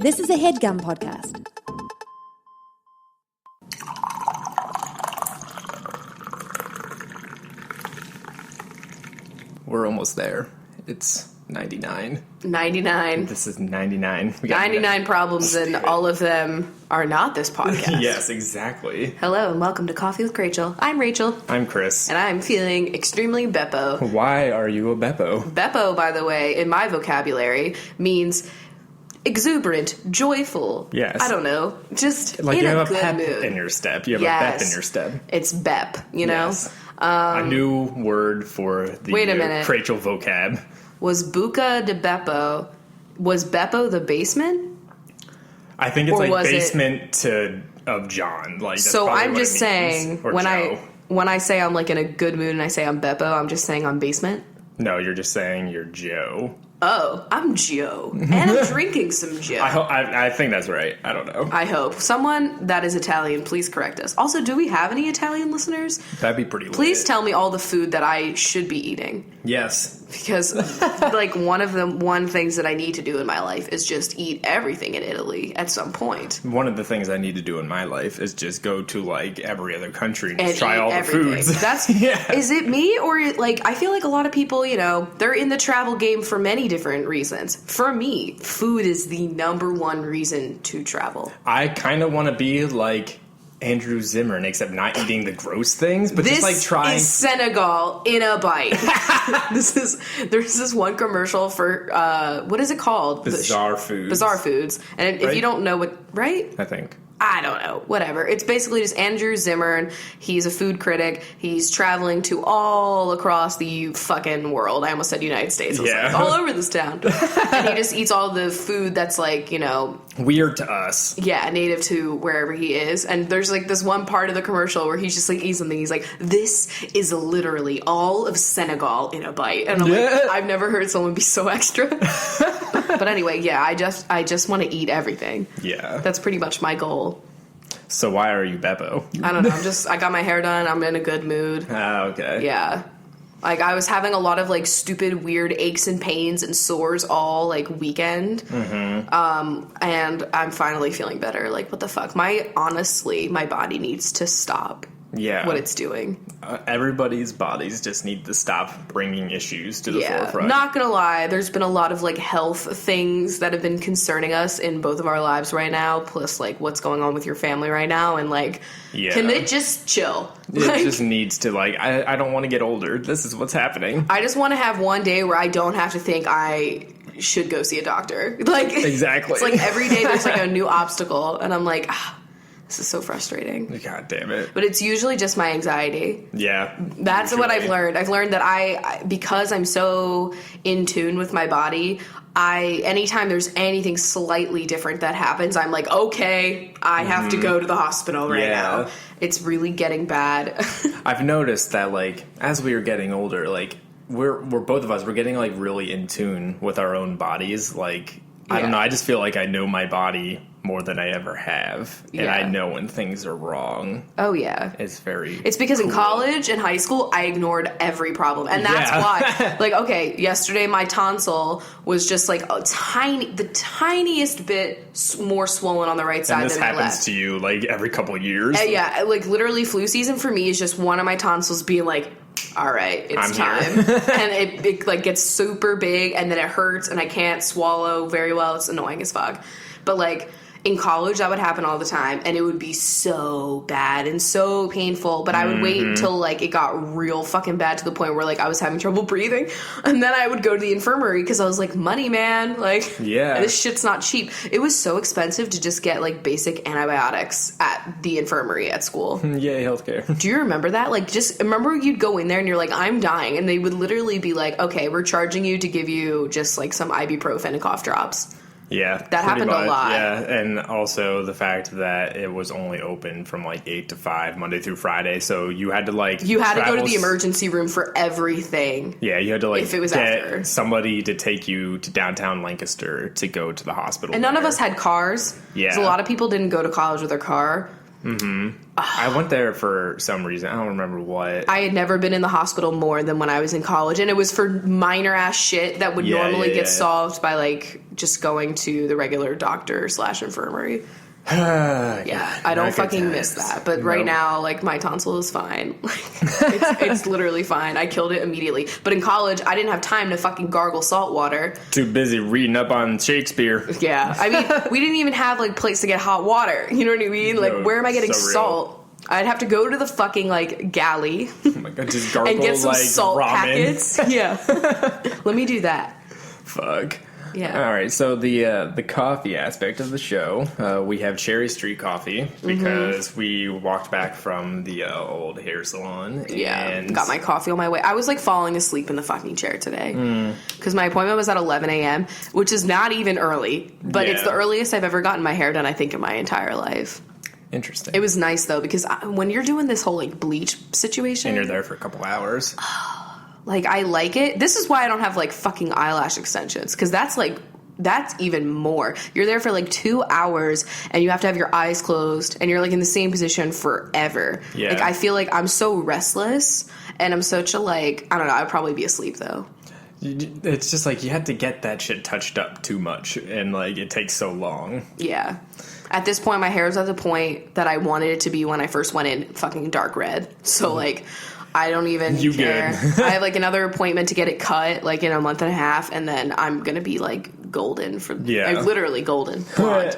This is a HeadGum podcast. We're almost there. It's 99. 99. This is 99. 99 problems, and all of them are not this podcast. Yes, exactly. Hello, and welcome to Coffee with Rachel. I'm Rachel. I'm Chris. And I'm feeling extremely Beppo. Why are you a Beppo? Beppo, by the way, in my vocabulary, means exuberant, joyful. Yes. I don't know. Just like in you have a good pep mood. in your step. You have a bep in your step. It's Bep, you know? Yes. A new word for the Wait a minute. Rachel vocab. Was Buca de Beppo, was Beppo the basement? I think it's Or like was basement of John. Like that's So probably I'm what just it means. saying, Or when Joe. I say I'm like in a good mood and I say I'm Beppo, I'm just saying I'm basement. No, you're just saying you're Joe. Oh, I'm Joe. And I'm drinking some Joe. I think that's right. I don't know. I hope. Someone that is Italian, please correct us. Also, do we have any Italian listeners? That'd be pretty lit. Please tell me all the food that I should be eating. Yes. Because, like, one things that I need to do in my life is just eat everything in Italy at some point. One of the things I need to do in my life is just go to, like, every other country and try eat all everything. the foods. That's yeah. Is it me or, like, I feel like a lot of people, you know, they're in the travel game for many different reasons. For me, food is the number one reason to travel. I kind of want to be like Andrew Zimmern, except not eating the gross things, but This just like trying. is Senegal in a bite. There's this one commercial for what is it called? Bizarre Foods. Bizarre Foods. And if Right? you don't know what, right? I think. I don't know. Whatever. It's basically just Andrew Zimmern. He's a food critic. He's traveling to all across the fucking world. I almost said United States. I was Yeah. like, all over this town. And he just eats all the food that's like, you know, Weird to us. yeah, native to wherever he is. And there's like this one part of the commercial where he's just like eats something. He's like, this is literally all of Senegal in a bite. And I'm like, I've never heard someone be so extra. But anyway, yeah, I just want to eat everything. Yeah. That's pretty much my goal. So why are you Beppo? I don't know. I got my hair done. I'm in a good mood. Ah, okay. Yeah. Like, I was having a lot of, like, stupid, weird aches and pains and sores all, like, weekend. Mm-hmm. And I'm finally feeling better. Like, what the fuck? Honestly, my body needs to stop Yeah. what it's doing. Everybody's bodies just need to stop bringing issues to the forefront. Not gonna lie, there's been a lot of, like, health things that have been concerning us in both of our lives right now, plus, like, what's going on with your family right now, and, like, can it just chill? It just needs to, like, I don't want to get older. This is what's happening. I just want to have one day where I don't have to think I should go see a doctor. Like, Exactly. It's like every day there's, like, a new obstacle, and I'm like, this is so frustrating. God damn it. But it's usually just my anxiety. Yeah. That's usually. what I've learned. I've learned that because I'm so in tune with my body, anytime there's anything slightly different that happens, I'm like, okay, I have to go to the hospital right now. It's really getting bad. I've noticed that, like, as we are getting older, like, we're both of us, we're getting, like, really in tune with our own bodies. Like, I don't know, I just feel like I know my body more than I ever have. And I know when things are wrong. Oh, yeah. It's because cool. in college and high school, I ignored every problem. And that's why, like, okay, yesterday my tonsil was just, like, the tiniest bit more swollen on the right side and this than the left. happens to you, like, every couple of years? Yeah, like, literally flu season for me is just one of my tonsils being like, all right, it's I'm time. And it, like, gets super big, and then it hurts, and I can't swallow very well. It's annoying as fuck. But, like, in college, that would happen all the time, and it would be so bad and so painful, but I would wait until, like, it got real fucking bad to the point where, like, I was having trouble breathing, and then I would go to the infirmary because I was like, money, man, like, this shit's not cheap. It was so expensive to just get, like, basic antibiotics at the infirmary at school. Yay, healthcare. Do you remember that? Like, just remember you'd go in there and you're like, I'm dying, and they would literally be like, okay, we're charging you to give you just, like, some ibuprofen and cough drops. Yeah. That happened a lot. Yeah, and also the fact that it was only open from, like, 8 to 5, Monday through Friday, so you had to, like... You had to go to the emergency room for everything. Yeah, you had to, like, if it was get after. somebody to take you to downtown Lancaster to go to the hospital. And none of us had cars. Yeah. So a lot of people didn't go to college with their car. I went there for some reason. I don't remember what. I had never been in the hospital more than when I was in college, and it was for minor ass shit that would normally get solved by like just going to the regular doctor / infirmary. I don't fucking miss that. But right now, like, my tonsil is fine. It's literally fine. I killed it immediately. But in college, I didn't have time to fucking gargle salt water. Too busy reading up on Shakespeare. Yeah. I mean, we didn't even have, like, place to get hot water. You know what I mean? Like, where am I getting salt? I'd have to go to the fucking, like, galley. Oh my God, just gargle, and get some like, salt ramen. packets. Yeah. Let me do that. Fuck. Yeah. All right. So the coffee aspect of the show, we have Cherry Street Coffee because we walked back from the old hair salon. And got my coffee on my way. I was like falling asleep in the fucking chair today because my appointment was at 11 a.m., which is not even early, but it's the earliest I've ever gotten my hair done, I think, in my entire life. Interesting. It was nice though because when you're doing this whole like bleach situation, and you're there for a couple hours. Like, I like it. This is why I don't have, like, fucking eyelash extensions. Because that's even more. You're there for, like, 2 hours, and you have to have your eyes closed, and you're, like, in the same position forever. Yeah. Like, I feel like I'm so restless, and I'm such a, like, I don't know, I'd probably be asleep, though. It's just, like, you have to get that shit touched up too much, and, like, it takes so long. Yeah. At this point, my hair is at the point that I wanted it to be when I first went in fucking dark red. So, like... I don't even care. I have, like, another appointment to get it cut, like, in a month and a half, and then I'm going to be, like, golden for... Yeah. Like, literally golden. Blonde.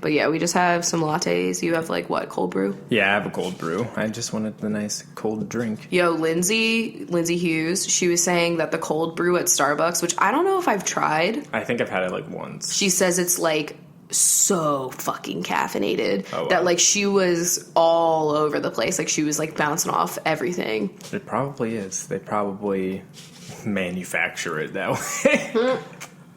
But, yeah, we just have some lattes. You have, like, what, cold brew? Yeah, I have a cold brew. I just wanted the nice cold drink. Yo, Lindsay Hughes, she was saying that the cold brew at Starbucks, which I don't know if I've tried. I think I've had it, like, once. She says it's, like... so fucking caffeinated that like she was all over the place, like she was like bouncing off everything. It probably is. They probably manufacture it that way.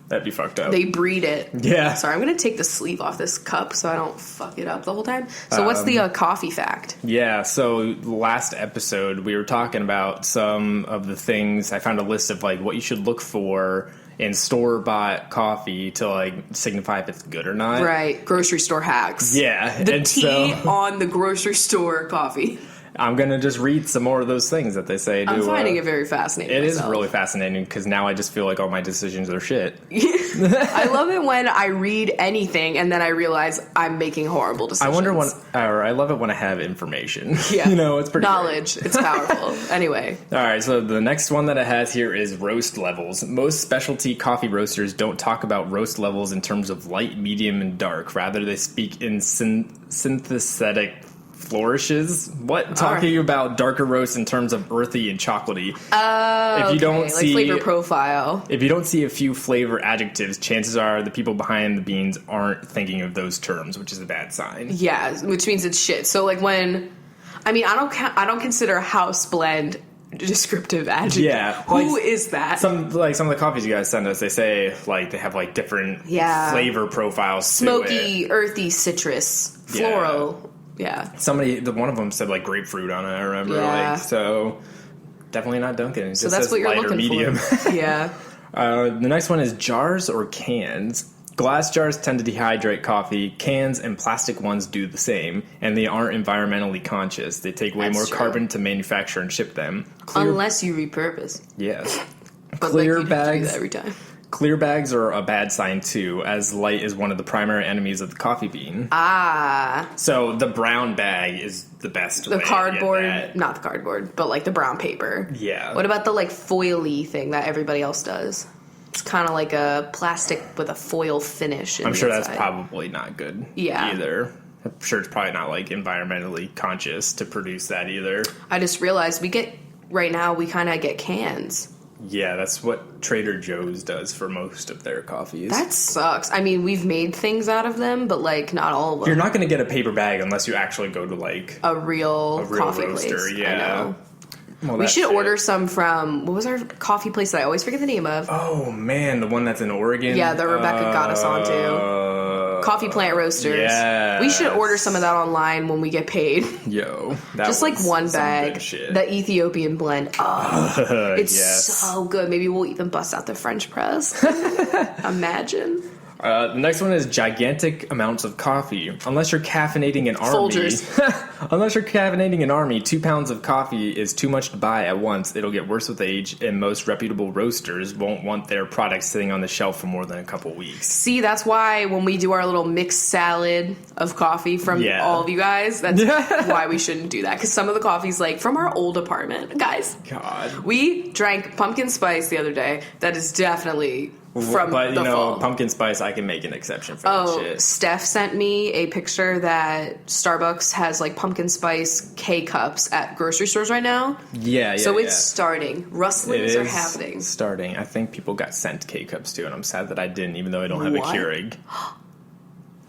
That'd be fucked up. They breed it. Yeah. Sorry, I'm gonna take the sleeve off this cup so I don't fuck it up the whole time. So what's the coffee fact? Yeah, so last episode we were talking about some of the things. I found a list of like what you should look for in store-bought coffee to, like, signify if it's good or not. Right. Grocery store hacks. Yeah. The tea on the grocery store coffee. I'm going to just read some more of those things that they say. I'm finding it very fascinating. It is really fascinating because now I just feel like all my decisions are shit. I love it when I read anything and then I realize I'm making horrible decisions. I love it when I have information. Yeah. You know, it's pretty knowledge. great. It's powerful. Anyway. All right, so the next one that it has here is roast levels. Most specialty coffee roasters don't talk about roast levels in terms of light, medium, and dark. Rather, they speak in synthetic flourishes. What? Talking about darker roasts in terms of earthy and chocolatey. If you don't see flavor profile. If you don't see a few flavor adjectives, chances are the people behind the beans aren't thinking of those terms, which is a bad sign. Yeah, which means it's shit. So like I don't consider house blend descriptive adjective. Yeah. Who is that? Some of the coffees you guys send us, they say like they have like different flavor profiles. Smoky, earthy, citrus, floral. Yeah. One of them said like grapefruit on it, I remember. Yeah. Like, so definitely not Dunkin'. It so just that's says what you're light looking or medium. for. Yeah. The next one is jars or cans. Glass jars tend to dehydrate coffee. Cans and plastic ones do the same, and they aren't environmentally conscious. They take way more carbon to manufacture and ship them. Unless you repurpose. Yes. But Clear you bags. do that every time. Clear bags are a bad sign too, as light is one of the primary enemies of the coffee bean. So the brown bag is the best. The cardboard, not the cardboard, but like the brown paper. Yeah. What about the like foily thing that everybody else does? It's kind of like a plastic with a foil finish. I'm sure that's probably not good. Yeah. Either. I'm sure it's probably not like environmentally conscious to produce that either. I just realized we kind of get cans. Yeah, that's what Trader Joe's does for most of their coffees. That sucks. I mean, we've made things out of them, but like not all of them. You're not going to get a paper bag unless you actually go to like a real coffee roaster. place. Yeah. I know. Well, we should order some from, what was our coffee place that I always forget the name of? Oh man, the one that's in Oregon. Yeah, that Rebecca got us onto. Coffee Plant Roasters. Yes. We should order some of that online when we get paid. Yo, just like one bag. The Ethiopian blend. Oh, it's so good. Maybe we'll even bust out the French press. Imagine. The next one is gigantic amounts of coffee. Unless you're caffeinating an army. Folgers. Unless you're caffeinating an army, 2 pounds of coffee is too much to buy at once. It'll get worse with age, and most reputable roasters won't want their products sitting on the shelf for more than a couple weeks. See, that's why when we do our little mixed salad of coffee from all of you guys, that's why we shouldn't do that. Because some of the coffee's like from our old apartment. Guys, God. We drank pumpkin spice the other day. That is definitely from but, the fall. Pumpkin spice, I can make an exception for that shit. Steph sent me a picture that Starbucks has, like, pumpkin spice K-cups at grocery stores right now. Yeah. So it's starting. Rustlings are happening. Starting. I think people got sent K-cups, too, and I'm sad that I didn't, even though I don't have a Keurig.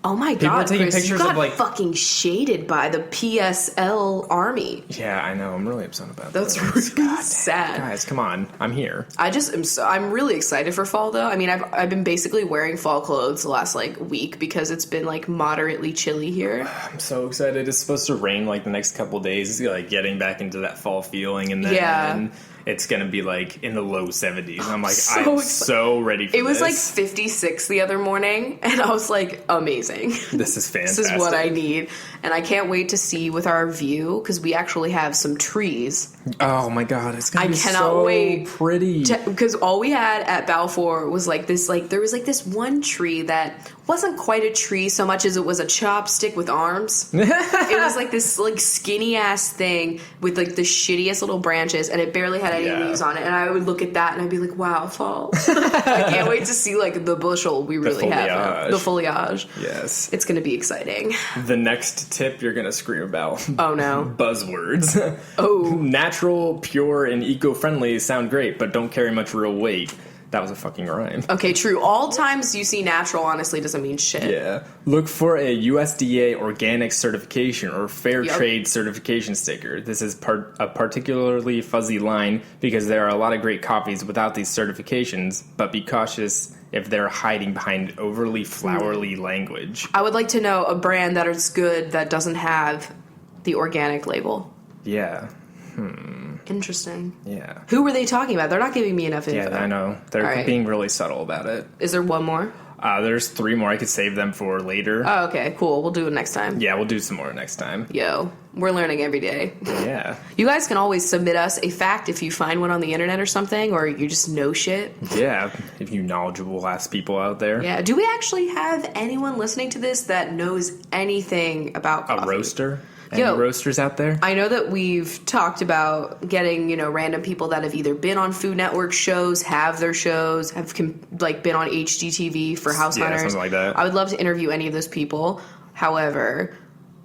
Oh my People God, are taking Chris, pictures you got of, like, fucking shaded by the PSL army. Yeah, I know. I'm really upset about that. That's really sad. Guys, come on. I'm here. I'm really excited for fall, though. I mean, I've been basically wearing fall clothes the last, like, week because it's been, like, moderately chilly here. I'm so excited. It's supposed to rain, like, the next couple days, like, getting back into that fall feeling, and then it's gonna be, like, in the low 70s. I'm like, I'm so ready for this. It was, like, 56 the other morning, and I was like, amazing. This is fantastic. This is what I need. And I can't wait to see with our view, because we actually have some trees. Oh, my God. It's gonna be so wait pretty. Because all we had at Balfour was, like, this, like, there was, like, this one tree that wasn't quite a tree so much as it was a chopstick with arms. It was, like, this, like, skinny-ass thing with, like, the shittiest little branches, and it barely had any leaves on it. And I would look at that, and I'd be like, wow, fall. I can't wait to see, like, the bushel we really have. The foliage. Yes. It's going to be exciting. The next tip you're going to scream about. Oh, no. Buzzwords. Natural, pure, and eco-friendly sound great, but don't carry much real weight. That was a fucking rhyme. Okay, true. All times you see natural honestly doesn't mean shit. Yeah. Look for a USDA organic certification or fair trade certification sticker. This is a particularly fuzzy line because there are a lot of great coffees without these certifications, but be cautious if they're hiding behind overly flowery language. I would like to know a brand that is good that doesn't have the organic label. Yeah. Interesting. Yeah. Who were they talking about? They're not giving me enough info. Yeah, I know. They're being really subtle about it. Is there one more? There's 3 more. I could save them for later. Oh, okay. Cool. We'll do it next time. Yeah, we'll do some more next time. Yo, we're learning every day. Yeah. You guys can always submit us a fact if you find one on the internet or something, or you just know shit. Yeah, if you knowledgeable ass people out there. Yeah. Do we actually have anyone listening to this that knows anything about coffee? A roaster? Any roasters out there? I know that we've talked about getting, random people that have either been on Food Network shows, have their shows, have been on HGTV for House Hunters. Something like that. I would love to interview any of those people. However,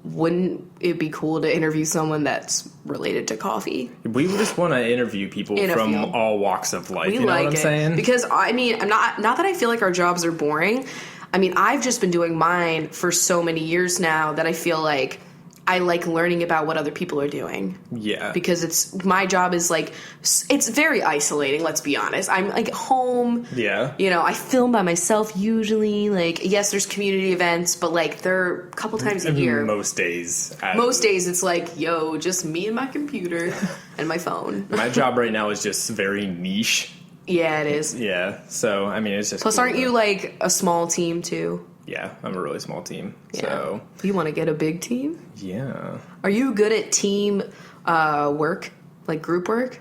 wouldn't it be cool to interview someone that's related to coffee? We just want to interview people from all walks of life. You know what I'm saying? Because, I mean, not that I feel like our jobs are boring. I mean, I've just been doing mine for so many years now that I feel like I like learning about what other people are doing. Yeah. Because my job is like, it's very isolating, let's be honest. I'm like home. Yeah. I film by myself usually. Like, yes, there's community events, but like they're a couple times a year. Most days. Most days it's like, yo, just me and my computer and my phone. My job right now is just very niche. Yeah, it is. Yeah. So, I mean, it's just. Plus, aren't you like a small team too? Yeah, I'm a really small team. Yeah. So you want to get a big team? Yeah. Are you good at team work, like group work?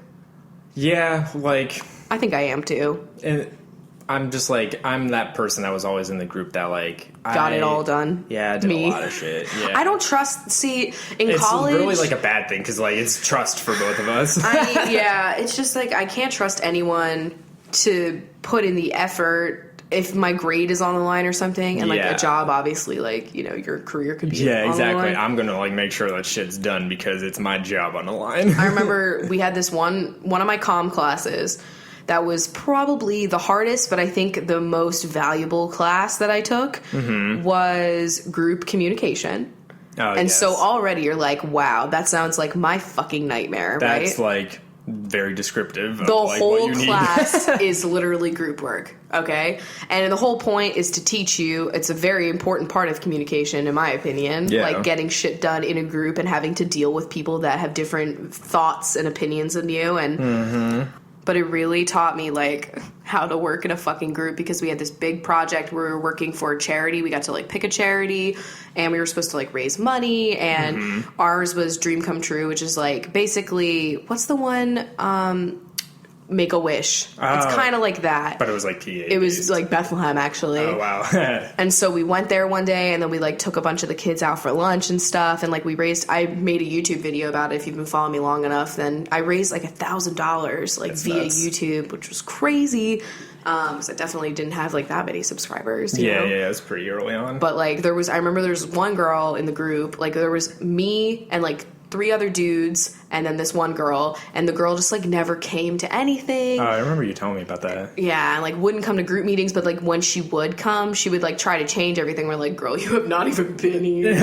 Yeah, like I think I am too. And I'm just like I'm that person that was always in the group that like got it all done. Yeah, I did a lot of shit. Yeah. I don't trust. See, in it's college, really like a bad thing because like it's trust for both of us. Yeah, it's just like I can't trust anyone to put in the effort. If my grade is on the line or something, and like a job, obviously, like your career could be. Yeah, on exactly. The line. I'm gonna like make sure that shit's done because it's my job on the line. I remember we had this one of my comm classes that was probably the hardest, but I think the most valuable class that I took was group communication. Oh, and so already you're like, wow, that sounds like my fucking nightmare. That's right? like very descriptive. The like whole what you class is literally group work, okay? And the whole point is to teach you. It's a very important part of communication, in my opinion. Yeah. Like getting shit done in a group and having to deal with people that have different thoughts and opinions than you. And but it really taught me like how to work in a fucking group because we had this big project where we were working for a charity. We got to, like, pick a charity, and we were supposed to, like, raise money, and ours was Dream Come True, which is, like, basically, what's the one, Make-A-Wish. It's kind of like that. But it was like PA. It was like Bethlehem, actually. Oh, wow. And so we went there one day, and then we, like, took a bunch of the kids out for lunch and stuff, and, like, I made a YouTube video about it. If you've been following me long enough, then I raised, like, $1,000, like, via YouTube, which was crazy. Because I definitely didn't have, like, that many subscribers, you know? Yeah, it was pretty early on. But, like, I remember there was one girl in the group, like, there was me and, like, 3 other dudes, and then this one girl, and the girl just, like, never came to anything. Oh, I remember you telling me about that. Yeah, and, like, wouldn't come to group meetings, but, like, when she would come, she would, like, try to change everything. We're like, girl, you have not even been here.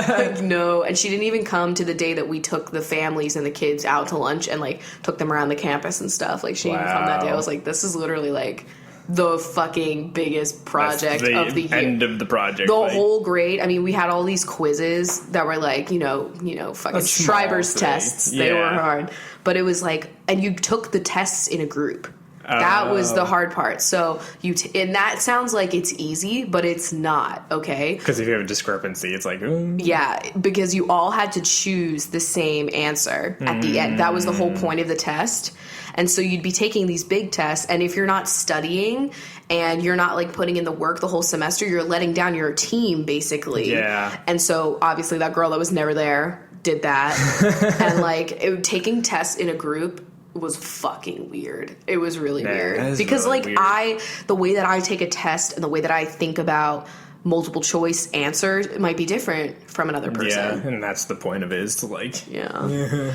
Like, no. And she didn't even come to the day that we took the families and the kids out to lunch and, like, took them around the campus and stuff. Like, she didn't even come that day. I was like, this is literally, like, the fucking biggest project of the year. End of the project. The whole grade. I mean, we had all these quizzes that were like, you know, fucking Schreiber's tests. They were hard. But it was like, and you took the tests in a group. That was the hard part. So and that sounds like it's easy, but it's not, okay? Because if you have a discrepancy, it's like, Yeah, because you all had to choose the same answer at the end. That was the whole point of the test. And so you'd be taking these big tests, and if you're not studying and you're not, like, putting in the work the whole semester, you're letting down your team, basically. Yeah. And so, obviously, that girl that was never there did that. And, like, taking tests in a group was fucking weird. It was really weird. Because, really, like, weird. The way that I take a test and the way that I think about multiple choice answers, it might be different from another person. Yeah, and that's the point of it, is to, like... Yeah.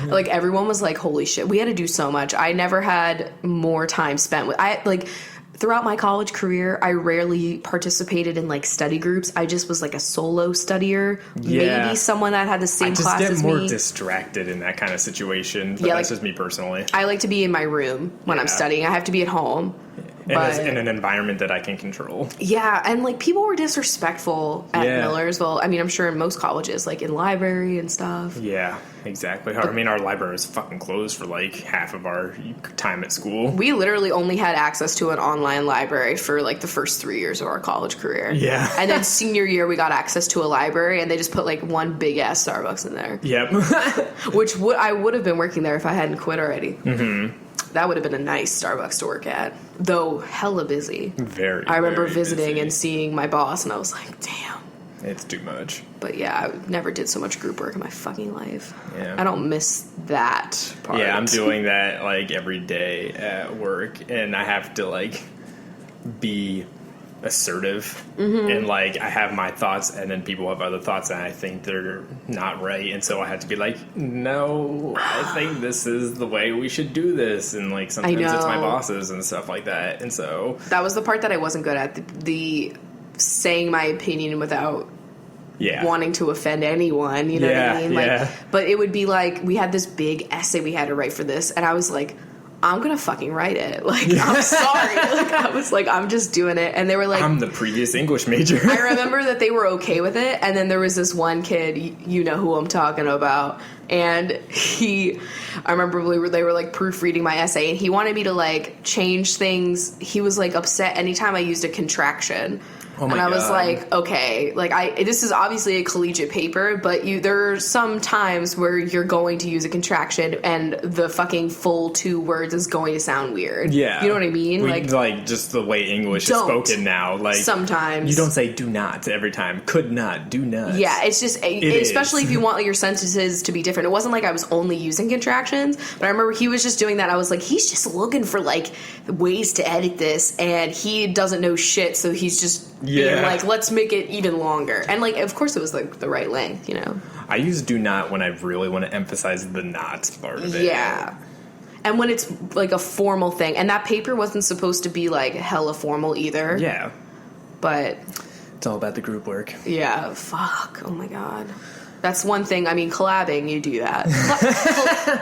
Like, everyone was like, holy shit. We had to do so much. I never had more time spent with... Throughout my college career, I rarely participated in, like, study groups. I just was, like, a solo studier. Yeah. Maybe someone that had the same class as me. I just get more distracted in that kind of situation. But that's just me personally. I like to be in my room when I'm studying. I have to be at home. And in an environment that I can control. Yeah, and, like, people were disrespectful at Millersville. I mean, I'm sure in most colleges, like, in library and stuff. Yeah, exactly. I mean, our library was fucking closed for, like, half of our time at school. We literally only had access to an online library for, like, the first 3 years of our college career. Yeah. And then senior year, we got access to a library, and they just put, like, one big-ass Starbucks in there. Yep. Which I would have been working there if I hadn't quit already. Mm-hmm. That would have been a nice Starbucks to work at, though hella busy. I remember visiting busy. And seeing my boss, and I was like, damn. It's too much. But yeah, I never did so much group work in my fucking life. Yeah. I don't miss that part. Yeah, I'm doing that, like, every day at work, and I have to, like, be assertive. Mm-hmm. And, like, I have my thoughts, and then people have other thoughts, and I think they're not right, and so I have to be like, no, I think this is the way we should do this. And, like, sometimes it's my bosses and stuff like that, and so... That was the part that I wasn't good at, the saying my opinion without wanting to offend anyone, you know what I mean? Like, but it would be like, we had this big essay we had to write for this, and I was like, I'm gonna fucking write it. Like, I'm sorry. Like, I was like, I'm just doing it. And they were like... I'm the previous English major. I remember that they were okay with it, and then there was this one kid, you know who I'm talking about, and I remember they were, like, proofreading my essay, and he wanted me to, like, change things. He was, like, upset anytime I used a contraction. Oh my God. I was like, okay, like, this is obviously a collegiate paper, but there are some times where you're going to use a contraction and the fucking full 2 words is going to sound weird. Yeah. You know what I mean? Like just the way English is spoken now. Like, sometimes. You don't say do not every time. Could not, do not. Yeah, it's just, especially if you want, like, your sentences to be different. It wasn't like I was only using contractions, but I remember he was just doing that. I was like, he's just looking for, like, ways to edit this, and he doesn't know shit, so he's just... being like, let's make it even longer. And, like, of course it was, like, the right length, you know? I use do not when I really want to emphasize the not part of it. Yeah. And when it's, like, a formal thing. And that paper wasn't supposed to be, like, hella formal either. Yeah. But... It's all about the group work. Yeah. Fuck. Oh, my God. That's one thing. I mean, collabing, you do that.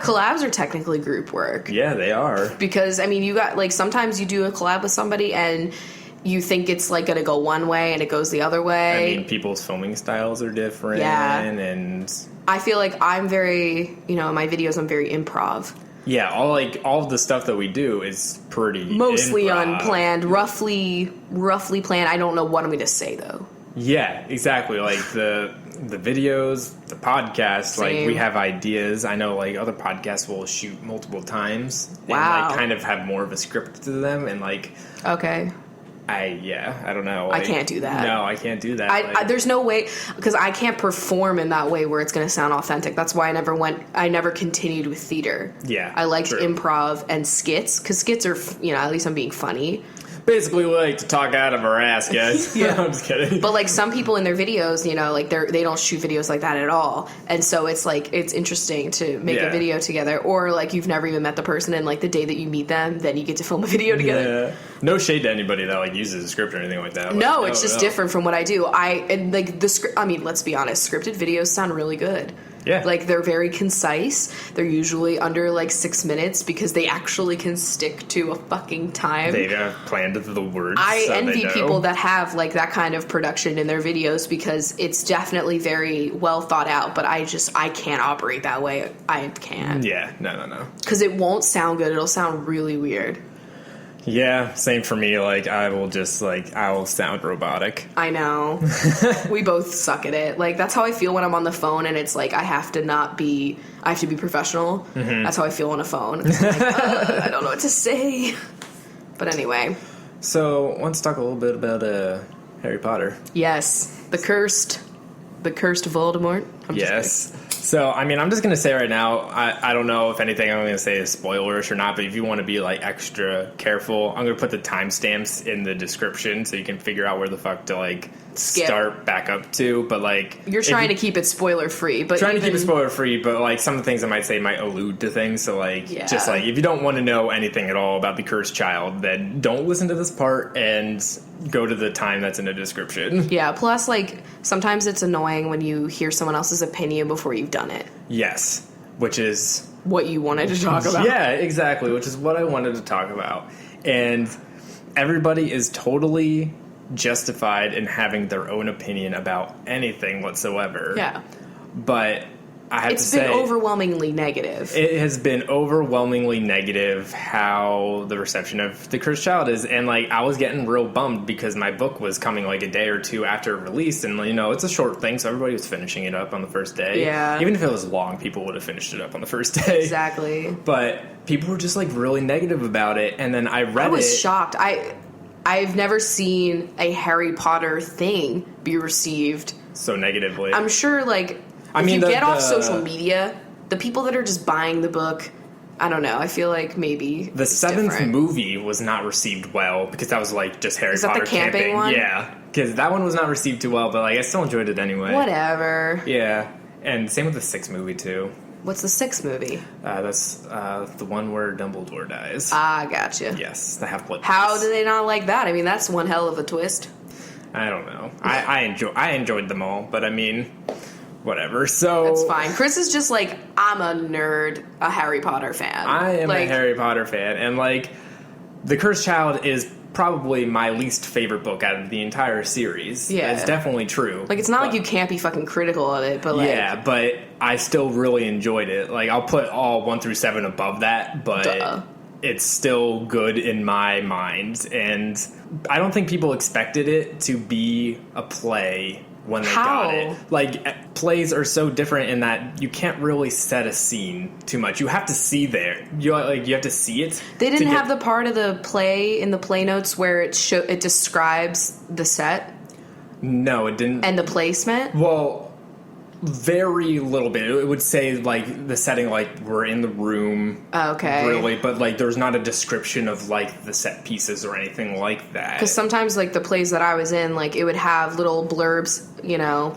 Collabs are technically group work. Yeah, they are. Because, I mean, you got, like, sometimes you do a collab with somebody and... you think it's, like, going to go one way and it goes the other way. I mean, people's filming styles are different. Yeah. And... I feel like I'm very, you know, in my videos I'm very improv. Yeah, all of the stuff that we do is pretty mostly improv. unplanned, roughly planned. I don't know what I'm going to say though. Yeah, exactly. Like the videos, the podcasts, like Same. we have ideas. I know like other podcasts will shoot multiple times. Wow. And like kind of have more of a script to them and like Okay. I don't know. Like, I can't do that. No, I can't do that. There's no way, because I can't perform in that way where it's going to sound authentic. That's why I never continued with theater. Yeah, I liked true. improv and skits, because skits are, at least I'm being funny. Basically, we like to talk out of our ass, guys. Yeah. I'm just kidding. But like some people in their videos, like they don't shoot videos like that at all, and so it's like it's interesting to make a video together, or like you've never even met the person, and like the day that you meet them, then you get to film a video together. Yeah. No shade to anybody that like uses a script or anything like that. No, it's just different from what I do. The script. I mean, let's be honest. Scripted videos sound really good. Yeah. Like, they're very concise. They're usually under, 6 minutes because they actually can stick to a fucking time. They have planned the words. I so envy they know. people that have, that kind of production in their videos because it's definitely very well thought out, but I can't operate that way. I can't. Yeah, no. Because it won't sound good. It'll sound really weird. Yeah, same for me. Like, I will sound robotic. I know. We both suck at it. That's how I feel when I'm on the phone, and it's I have to be professional. Mm-hmm. That's how I feel on a phone. It's I don't know what to say. But anyway. So, let's talk a little bit about Harry Potter. Yes. The cursed Voldemort. Yes. So, I mean, I'm just going to say right now, I don't know if anything I'm going to say is spoilerish or not, but if you want to be, extra careful, I'm going to put the timestamps in the description so you can figure out where the fuck to, skip. Start back up to. But, You're trying to keep it spoiler-free, but to keep it spoiler-free, but, some of the things I might say might allude to things, so, just, if you don't want to know anything at all about the cursed child, then don't listen to this part and go to the time that's in the description. Yeah, plus, sometimes it's annoying when you hear someone else's opinion before you've done it. Yes, which is what you wanted to talk about. Yeah, exactly, which is what I wanted to talk about. And everybody is totally justified in having their own opinion about anything whatsoever. Yeah. But I have to say, it's been overwhelmingly negative. It has been overwhelmingly negative how the reception of The Cursed Child is. And, I was getting real bummed because my book was coming, a day or two after release. And, it's a short thing, so everybody was finishing it up on the first day. Yeah. Even if it was long, people would have finished it up on the first day. Exactly. But people were just, really negative about it. And then I read it. I was shocked. I've never seen a Harry Potter thing be received so negatively. I'm sure, if you get off social media, the people that are just buying the book, I don't know. I feel like maybe the seventh movie was not received well because that was just Harry Potter the camping one? Yeah, because that one was not received too well, but I still enjoyed it anyway. Whatever. Yeah, and same with the sixth movie too. What's the sixth movie? That's the one where Dumbledore dies. Ah, gotcha. Yes, the Half-Blood Prince. How do they not like that? I mean, that's one hell of a twist. I don't know. I enjoyed them all, but I mean, whatever. So that's fine. Chris is just I'm a nerd, a Harry Potter fan. I am a Harry Potter fan, and The Cursed Child is probably my least favorite book out of the entire series. Yeah, it's definitely true. It's not like you can't be fucking critical of it, but yeah, but I still really enjoyed it. I'll put all 1 through 7 above that, but it's still good in my mind, and I don't think people expected it to be a play when they got it. Plays are so different in that you can't really set a scene too much. You have to see you have to see it. They didn't have the part of the play in the play notes where it describes the set. No, it didn't. And the placement. Well, very little bit. It would say the setting, we're in the room. Okay. Really, but there's not a description of the set pieces or anything like that. Because sometimes the plays that I was in, it would have little blurbs,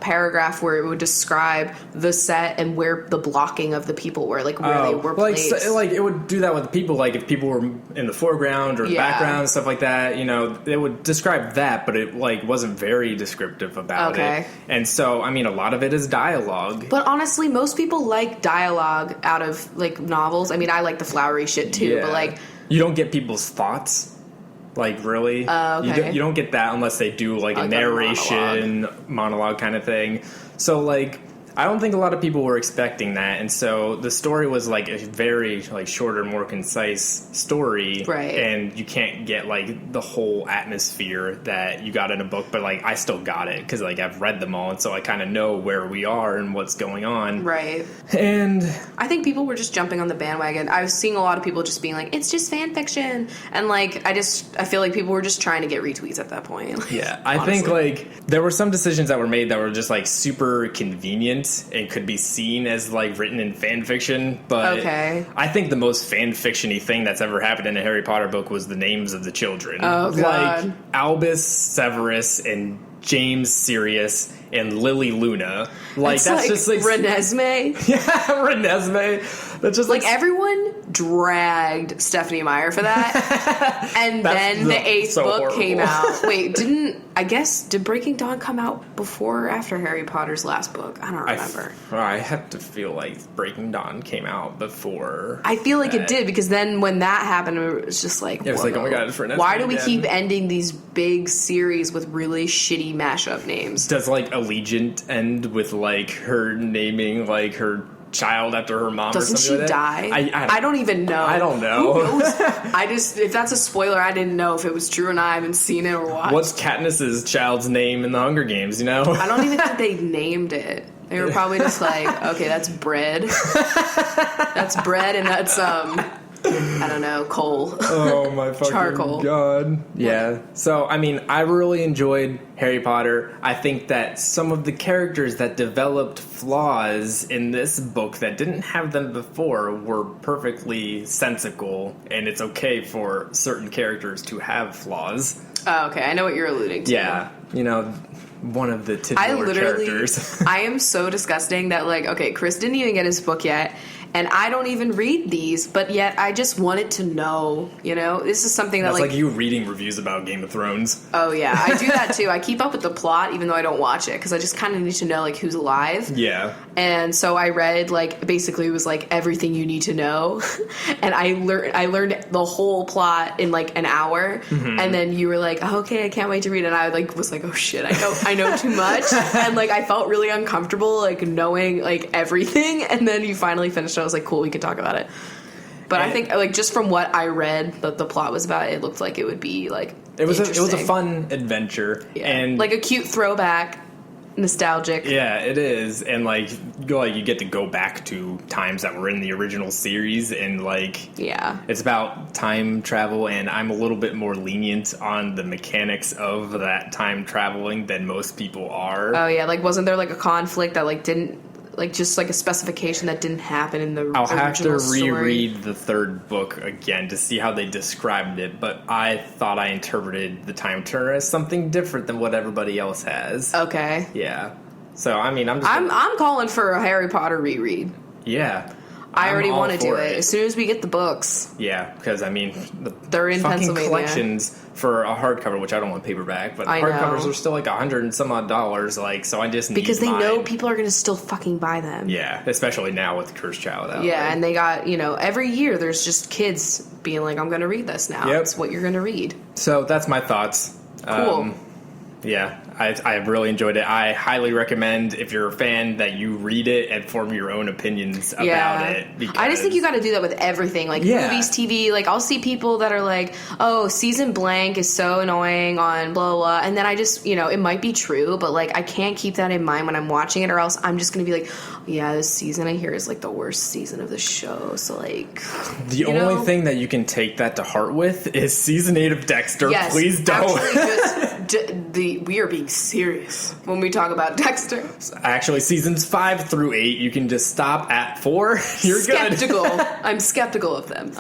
paragraph where it would describe the set and where the blocking of the people were, where they were placed. It would do that with people, if people were in the foreground or background and stuff like that. It would describe that, but it wasn't very descriptive about it. And so, I mean, a lot of it is dialogue. But honestly, most people like dialogue out of novels. I mean, I like the flowery shit too, but you don't get people's thoughts. Really? Okay. You don't get that unless they do a narration monologue kind of thing. So I don't think a lot of people were expecting that, and so the story was like a very like shorter, more concise story, right? And you can't get like the whole atmosphere that you got in a book, but like I still got it because like I've read them all, and so I kind of know where we are and what's going on, right? And I think people were just jumping on the bandwagon. I was seeing a lot of people just being like, "It's just fan fiction," and like I feel like people were just trying to get retweets at that point. Like, yeah, I think like there were some decisions that were made that were just like super convenient and could be seen as like written in fan fiction, but I think the most fan fiction-y thing that's ever happened in a Harry Potter book was the names of the children. Oh god, like Albus Severus and James Sirius and Lily Luna. Like it's that's like just like Renesmee. Yeah, Renesmee. That's just like everyone dragged Stephanie Meyer for that, and then the 8th book horrible. came out. Wait, did Breaking Dawn come out before or after Harry Potter's last book? I don't remember. I have to feel like Breaking Dawn came out before. I feel like it did, because then when that happened, it was just like, it was like, oh my god, it's Renesmee. Why do we keep ending these big series with really shitty mashup names? Does like Allegiant end with like her naming like her child after her mom? Doesn't or something she like that? die? I don't even know. I don't know. Who knows? If that's a spoiler, I didn't know if it was true or not. I haven't seen it or watched. What's Katniss's child's name in the Hunger Games, you know? I don't even think they named it. They were probably just like, okay, that's bread. That's bread, and that's I don't know, coal. Oh my fucking charcoal. god. Yeah. So, I mean, I really enjoyed Harry Potter. I think that some of the characters that developed flaws in this book that didn't have them before were perfectly sensical, and it's okay for certain characters to have flaws. Oh, okay, I know what you're alluding to. Yeah. You know, one of the titular characters. I am so disgusting that, like, okay, Chris didn't even get his book yet, and I don't even read these, but yet I just wanted to know, you know? This is something that, That's like you reading reviews about Game of Thrones. Oh, yeah, I do that, too. I keep up with the plot, even though I don't watch it, because I just kind of need to know, like, who's alive. Yeah. And so I read, like, basically it was, like, everything you need to know, and I learned the whole plot in, like, an hour, and then you were like, oh, okay, I can't wait to read it, and I, like, was like, oh, shit, I know too much, and, like, I felt really uncomfortable, like, knowing, like, everything, and then you finally finished it. I was like, cool, we can talk about it. But I think, like, just from what I read that the plot was about, it looked like it would be, like, it was a fun adventure. Yeah. And like a cute throwback, nostalgic. Yeah, it is. And, like, you get to go back to times that were in the original series, and, like, yeah, it's about time travel, and I'm a little bit more lenient on the mechanics of that time traveling than most people are. Oh, yeah, like, wasn't there, like, a conflict that, like, didn't... like, just, like, a specification that didn't happen in the original story. I'll have to reread the third book again to see how they described it, but I thought I interpreted the time turner as something different than what everybody else has. Okay. Yeah. So, I mean, I'm calling for a Harry Potter reread. Yeah. I already want to do it as soon as we get the books. Yeah, because, I mean, they're in fucking Pennsylvania. Collections for a hardcover, which I don't want paperback, but hardcovers are still like $100 and some odd, like, so I just need because they mine. Know people are going to still fucking buy them. Yeah, especially now with the Cursed Child out. Yeah, and they got, you know, every year there's just kids being like, I'm going to read this now. Yep. It's what you're going to read. So that's my thoughts. Cool. Yeah, I really enjoyed it. I highly recommend, if you're a fan, that you read it and form your own opinions about it. Because I just think you got to do that with everything, like movies, TV. Like, I'll see people that are like, oh, season blank is so annoying on blah, blah, blah. And then I just, you know, it might be true, but, like, I can't keep that in mind when I'm watching it, or else I'm just going to be like, yeah, this season I hear is, like, the worst season of the show. So, like... The only thing that you can take that to heart with is season 8 of Dexter. Yes, please don't. Actually, we are being serious when we talk about Dexter. Actually, seasons 5 through 8, you can just stop at 4. You're skeptical. good. I'm skeptical of them.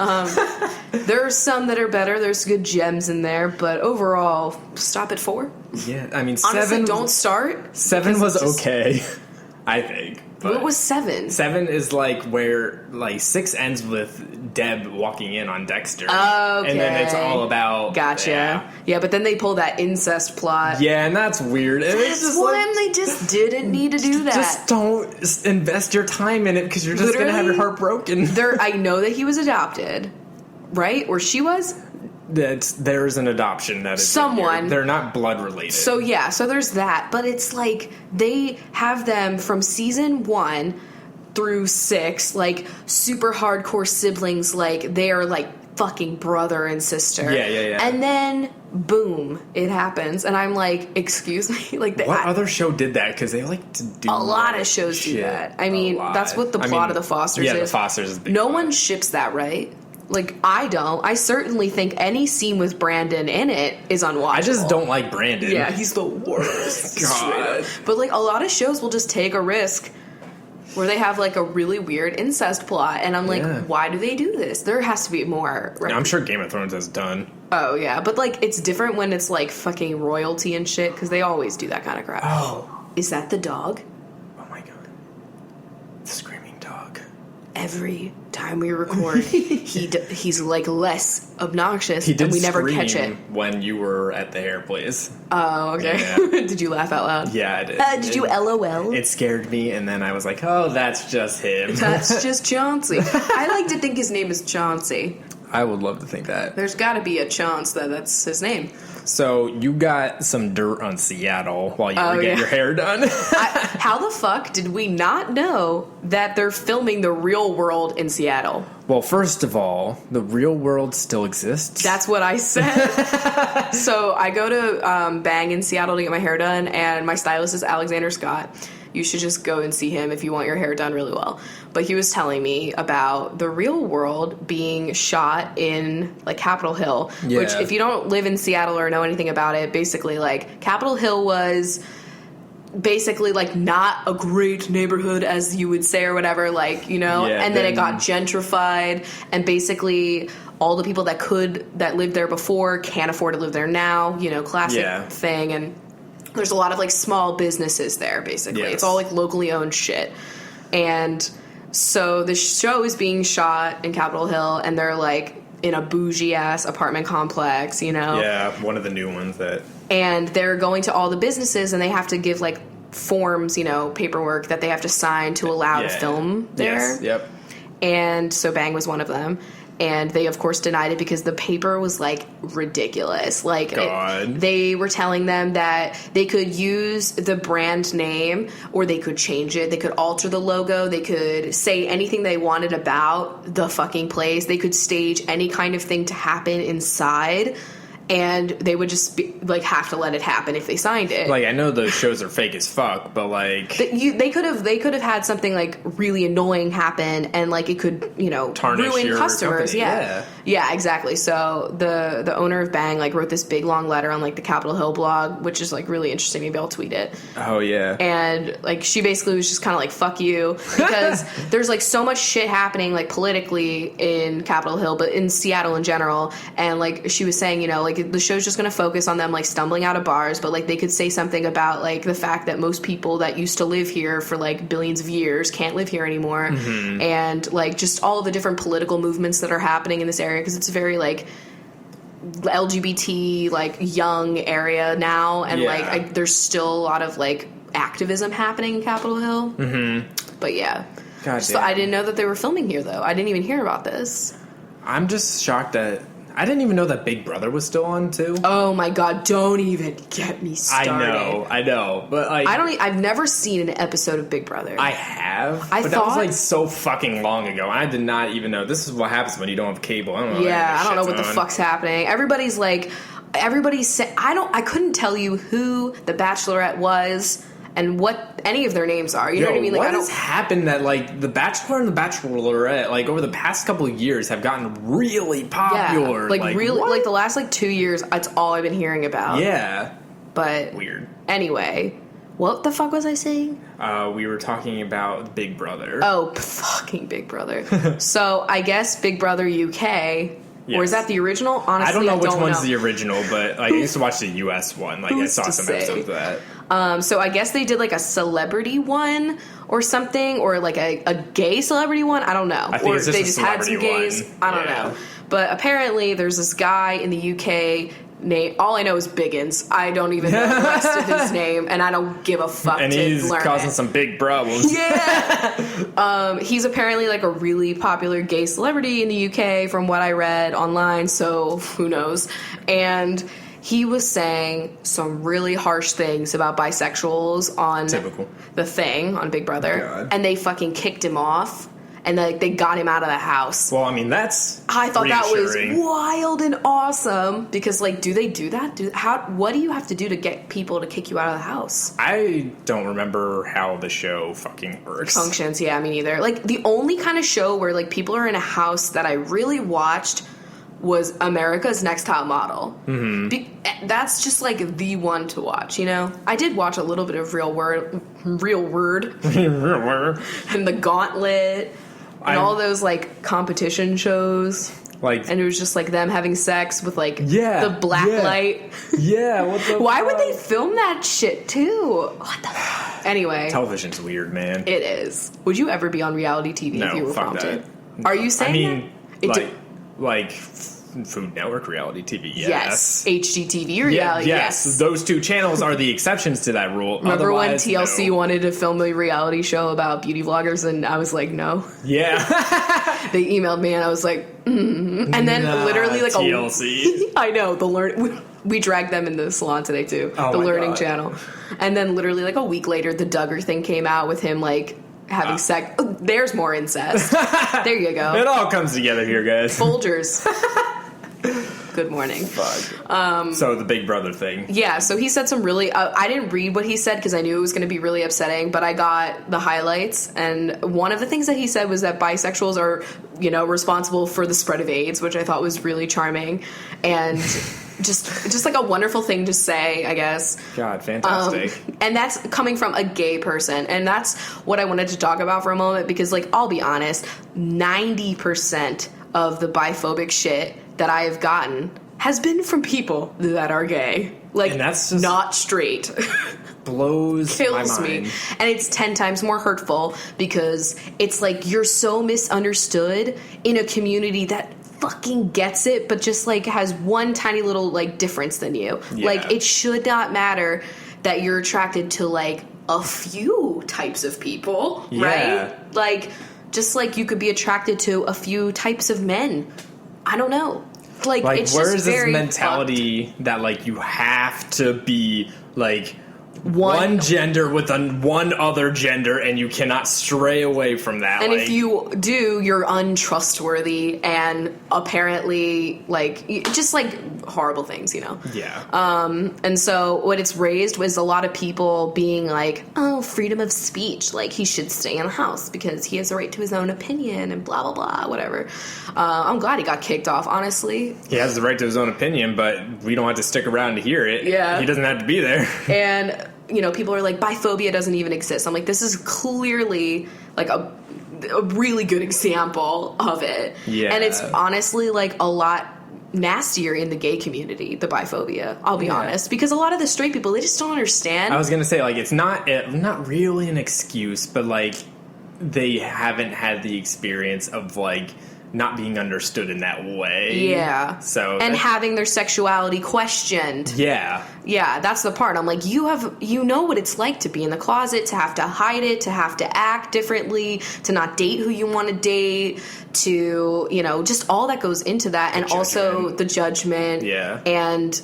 There are some that are better. There's good gems in there, but overall, stop at 4. Yeah, I mean, honestly, 7. Don't start. 7 was okay, I think. What was 7? 7 is like where, like, 6 ends with Deb walking in on Dexter. Okay. And then it's all about... Gotcha. Yeah, but then they pull that incest plot. Yeah, and that's weird. That's just when like, they just didn't need to do that. Just don't invest your time in it, because you're just going to have your heart broken. I know that he was adopted, right? Or she was? there's an adoption that is someone. They're not blood related. So there's that. But it's like they have them from season 1 through 6, like super hardcore siblings. Like they are like fucking brother and sister. Yeah. And then boom, it happens, and I'm like, excuse me, like what other show did that? Because they like to do a lot of shows do that. I mean, that's what the plot of the Fosters is. Yeah, the Fosters is big. No one ships that, right? Like, I don't. I certainly think any scene with Brandon in it is unwatchable. I just don't like Brandon. Yeah, he's the worst. God. But like a lot of shows will just take a risk where they have like a really weird incest plot, and I'm like, why do they do this? There has to be more. Yeah, I'm sure Game of Thrones has done. Oh yeah, but like it's different when it's like fucking royalty and shit, because they always do that kind of crap. Oh, is that the dog? Oh my god, the screaming dog. Every time we record, he's like less obnoxious, and we never catch it. When you were at the hair place. Oh, okay. Yeah. Did you laugh out loud? Yeah, I did. Did you LOL? It scared me, and then I was like, oh, that's just him. That's just Chauncey. I like to think his name is Chauncey. I would love to think that. There's got to be a chance that's his name. So you got some dirt on Seattle while you were getting your hair done. How the fuck did we not know that they're filming The Real World in Seattle? Well, first of all, The Real World still exists. That's what I said. So I go to Bang in Seattle to get my hair done, and my stylist is Alexander Scott. You should just go and see him if you want your hair done really well. But he was telling me about The Real World being shot in, like, Capitol Hill. Yeah. Which, if you don't live in Seattle or know anything about it, basically, like, Capitol Hill was basically, like, not a great neighborhood, as you would say, or whatever, like, you know? Yeah, and then it got gentrified, and basically all the people that lived there before can't afford to live there now, you know, classic thing, and there's a lot of, like, small businesses there, basically. Yes. It's all, like, locally owned shit. And so the show is being shot in Capitol Hill, and they're, like, in a bougie-ass apartment complex, you know? Yeah, one of the new ones that... And they're going to all the businesses, and they have to give, like, forms, you know, paperwork that they have to sign to allow to film there. Yes, yep. And so Bang was one of them. And they, of course, denied it because the paper was, like, ridiculous. Like, they were telling them that they could use the brand name or they could change it. They could alter the logo. They could say anything they wanted about the fucking place. They could stage any kind of thing to happen inside. And they would just be, like, have to let it happen if they signed it. Like, I know those shows are fake as fuck, but like they could have had something like really annoying happen, and like it could, you know, tarnish ruin your customers. Company. Yeah, exactly. So the owner of Bang like wrote this big long letter on like the Capitol Hill blog, which is like really interesting. Maybe I'll tweet it. Oh yeah. And like she basically was just kind of like fuck you, because there's like so much shit happening like politically in Capitol Hill, but in Seattle in general. And like she was saying, you know, like the show's just going to focus on them like stumbling out of bars, but like they could say something about like the fact that most people that used to live here for like billions of years can't live here anymore. Mm-hmm. And like just all of the different political movements that are happening in this area, because it's a very like LGBT like young area now, and like there's still a lot of like activism happening in Capitol Hill. Mm-hmm. But yeah, so I didn't know that they were filming here though. I didn't even hear about this. I'm just shocked that I didn't even know that Big Brother was still on too. Oh my god! Don't even get me started. I know, but like I've never seen an episode of Big Brother. I have, but that was like so fucking long ago. I did not even know. This is what happens when you don't have cable. I don't know. Yeah, I don't know what the fuck's happening. Everybody's saying I couldn't tell you who the Bachelorette was and what any of their names are. You know what I mean? Like, what has happened that, like, The Bachelor and The Bachelorette, like, over the past couple of years have gotten really popular? Yeah, like really, what? Like, the last, like, 2 years, that's all I've been hearing about. Yeah. But... weird. Anyway, what the fuck was I saying? We were talking about Big Brother. Oh, fucking Big Brother. So, I guess Big Brother UK... Yes. Or is that the original? Honestly, I don't know which one's the original, but like, I used to watch the US one. Like, I saw some episodes of that. So I guess they did like a celebrity one or something, or like a gay celebrity one. I don't know. I think or it's just they just had some gays. One. I don't know. But apparently there's this guy in the UK name. All I know is Biggins. I don't even know the rest of his name, and I don't give a fuck and to he's learn causing it. some big problems. Yeah. He's apparently like a really popular gay celebrity in the UK from what I read online, so who knows. And he was saying some really harsh things about bisexuals on The Thing, on Big Brother. God. And they fucking kicked him off. And they got him out of the house. Well, I mean, that's I thought reassuring. that was wild and awesome. Because, like, do they do that? What do you have to do to get people to kick you out of the house? I don't remember how the show fucking works. Functions, yeah, me neither. Like, the only kind of show where, like, people are in a house that I really watched was America's Next Top Model. Mm-hmm. That's just, like, the one to watch, you know? I did watch a little bit of Real Word, and The Gauntlet, and all those, like, competition shows. Like, and it was just, like, them having sex with, like, yeah, the black light. Yeah, what the Why fuck? would they film that shit, too? What the fuck? Anyway. Television's weird, man. It is. Would you ever be on reality TV if you were fuck prompted? that. Are you saying like Food Network reality TV, yes. HGTV reality, yes. Those two channels are the exceptions to that rule. Remember Otherwise, when TLC wanted to film a reality show about beauty vloggers, and I was like, no. Yeah. They emailed me, and I was like, And then literally like TLC. I know, we dragged them in the salon today too. Oh the my Learning God. Channel. And then literally like a week later, the Duggar thing came out with him like having sex. Oh, there's more incest. There you go. It all comes together here, guys. Folgers. Good morning. Fuck. So the Big Brother thing. Yeah, so he said some really... I didn't read what he said because I knew it was going to be really upsetting, but I got the highlights, and one of the things that he said was that bisexuals are, responsible for the spread of AIDS, which I thought was really charming, and just like a wonderful thing to say, I guess. God, fantastic. And that's coming from a gay person, and that's what I wanted to talk about for a moment, because, like, I'll be honest, 90% of the biphobic shit that I have gotten has been from people that are gay. Like, and that's just not straight. Blows Kills my mind. me. And it's 10 times more hurtful because it's like you're so misunderstood in a community that fucking gets it, but just like has one tiny little like difference than you. Yeah. Like, it should not matter that you're attracted to like a few types of people, right? Like, just like you could be attracted to a few types of men. I don't know. Like it's where just is this very mentality that like you have to be like one gender with one other gender and you cannot stray away from that? And if you do, you're untrustworthy and apparently like just like horrible things, Yeah. And so what it's raised was a lot of people being like, oh, freedom of speech, like he should stay in the house because he has a right to his own opinion and blah, blah, blah, whatever. I'm glad he got kicked off, honestly. He has the right to his own opinion, but we don't have to stick around to hear it. Yeah. He doesn't have to be there. And, people are like, biphobia doesn't even exist. I'm like, this is clearly like a really good example of it. Yeah. And it's honestly like a lot nastier in the gay community, the biphobia, I'll be honest, because a lot of the straight people, they just don't understand. I was gonna say, like, it's not really an excuse, but like they haven't had the experience of like not being understood in that way. Yeah. So and having their sexuality questioned. Yeah. Yeah, that's the part. I'm like, you know what it's like to be in the closet, to have to hide it, to have to act differently, to not date who you want to date, to, just all that goes into that. And also the judgment. Yeah. And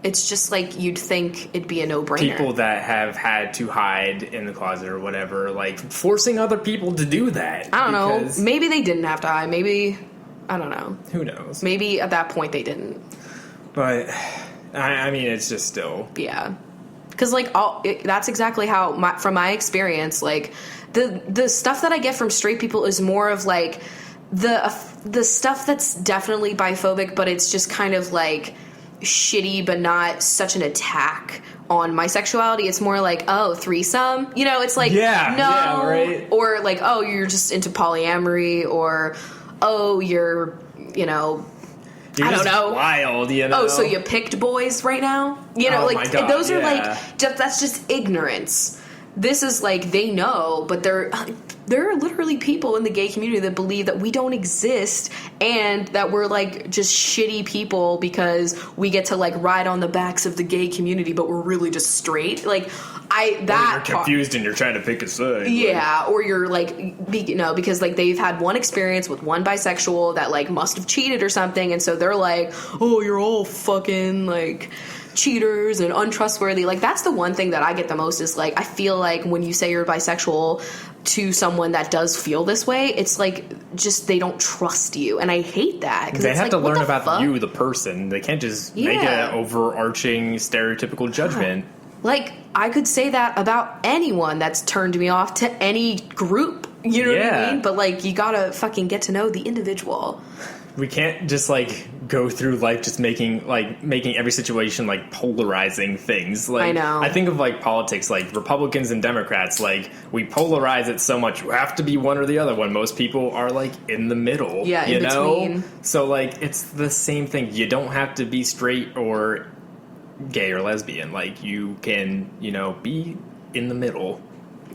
it's just like you'd think it'd be a no-brainer. People that have had to hide in the closet or whatever, like forcing other people to do that. I don't know. Maybe they didn't have to hide. Maybe, I don't know. Who knows? Maybe at that point they didn't. But I mean, it's just still. Yeah. Because, like, that's exactly how, from my experience, like, the stuff that I get from straight people is more of, like, the stuff that's definitely biphobic, but it's just kind of, like, shitty, but not such an attack on my sexuality. It's more like, oh, threesome? It's like, no. Right. Or, like, oh, you're just into polyamory, or, oh, you're, You're I don't know. Wild, Oh, so you picked boys right now? Oh like my God, those are yeah. like that's just ignorance. this is like, they know, but there are literally people in the gay community that believe that we don't exist and that we're like just shitty people because we get to like ride on the backs of the gay community, but we're really just straight. Like, you're confused and you're trying to pick a side. Yeah, like, or you're like, because like they've had one experience with one bisexual that like must have cheated or something, and so they're like, oh, you're all fucking like cheaters and untrustworthy. Like, that's the one thing that I get the most is like, I feel like when you say you're bisexual to someone that does feel this way, it's like just they don't trust you, and I hate that. They it's have like, to learn about you, the person. They can't just make an overarching stereotypical judgment. Like, I could say that about anyone that's turned me off to any group. You know what I mean? But, like, you gotta fucking get to know the individual. We can't just, like, go through life just making every situation, like, polarizing things. Like, I know. I think of, like, politics, like, Republicans and Democrats. Like, we polarize it so much. You have to be one or the other when most people are, like, in the middle. Yeah, in between. So, like, it's the same thing. You don't have to be straight or gay or lesbian. Like, you can, be in the middle.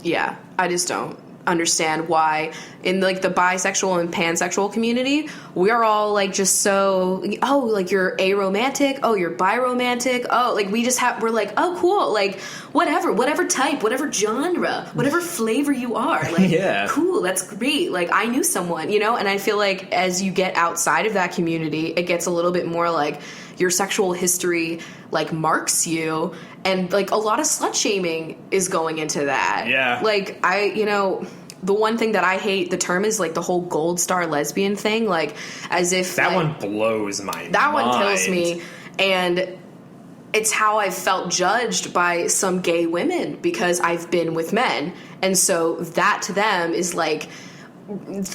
Yeah, I just don't understand why in like the bisexual and pansexual community we are all like just so, oh, like you're aromantic, oh, you're biromantic, oh, like we're like, oh, cool, like whatever type, whatever genre, whatever flavor you are, like, cool, that's great. Like, I knew someone, and I feel like as you get outside of that community, it gets a little bit more like your sexual history like marks you, and like a lot of slut shaming is going into that. Yeah. Like, the one thing that I hate the term is like the whole gold star lesbian thing, like as if that one blows my mind. That one kills me, and it's how I felt judged by some gay women because I've been with men, and so that to them is like,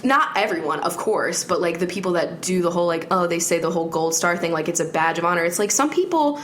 not everyone, of course, but like the people that do the whole like, oh, they say the whole gold star thing like it's a badge of honor. It's like some people,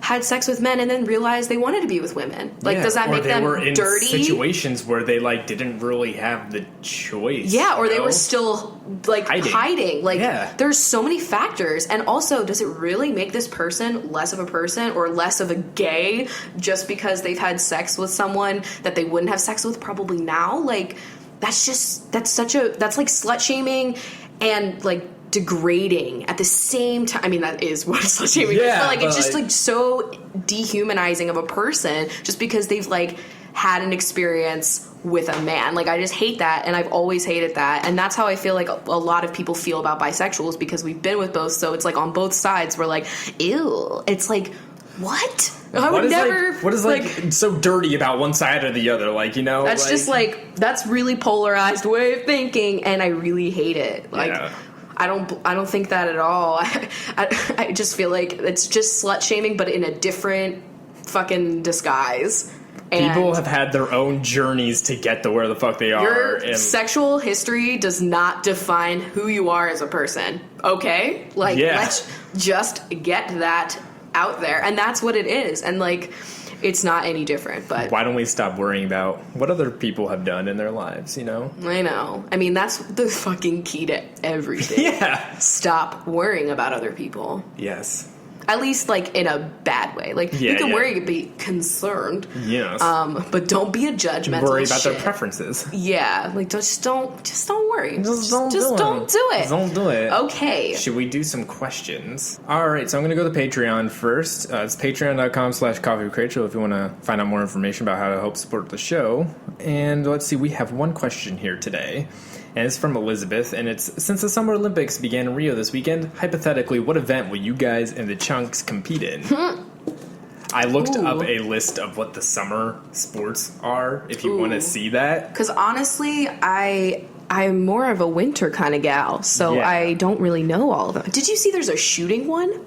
had sex with men and then realized they wanted to be with women. Like, does that make them dirty? Or they were in situations where they like didn't really have the choice. Yeah, or they were still like hiding. Like, there's so many factors. And also, does it really make this person less of a person or less of a gay just because they've had sex with someone that they wouldn't have sex with probably now? Like, that's like slut shaming and like degrading at the same time. I mean, that is what slut shaming is, but like it's just like so dehumanizing of a person just because they've like had an experience with a man. Like, I just hate that, and I've always hated that, and that's how I feel like a lot of people feel about bisexuals because we've been with both, so it's like on both sides we're like, ew. It's like, what? What is so dirty about one side or the other? Like, that's just like, that's really polarized way of thinking, and I really hate it. Like, I don't think that at all. I just feel like it's just slut shaming, but in a different fucking disguise. And people have had their own journeys to get to where the fuck they are. Your sexual history does not define who you are as a person. Okay? Like, let's just get that out there. And that's what it is. And like, it's not any different. But why don't we stop worrying about what other people have done in their lives, I know. I mean, that's the fucking key to everything. Yeah. Stop worrying about other people. Yes. At least, like, in a bad way. Like, you can worry and be concerned. Yes. But don't be a judgmental worry about their preferences. Yeah. Like, just don't worry. Just don't do it. Don't do it. Okay. Should we do some questions? All right, so I'm going to go to Patreon first. It's patreon.com/CoffeeWithChrachel if you want to find out more information about how to help support the show. And let's see, we have one question here today. And it's from Elizabeth, and it's, since the Summer Olympics began in Rio this weekend, hypothetically, what event will you guys and the Chunks compete in? I looked up a list of what the summer sports are, if you want to see that. Because honestly, I'm more of a winter kind of gal, so I don't really know all of them. Did you see there's a shooting one?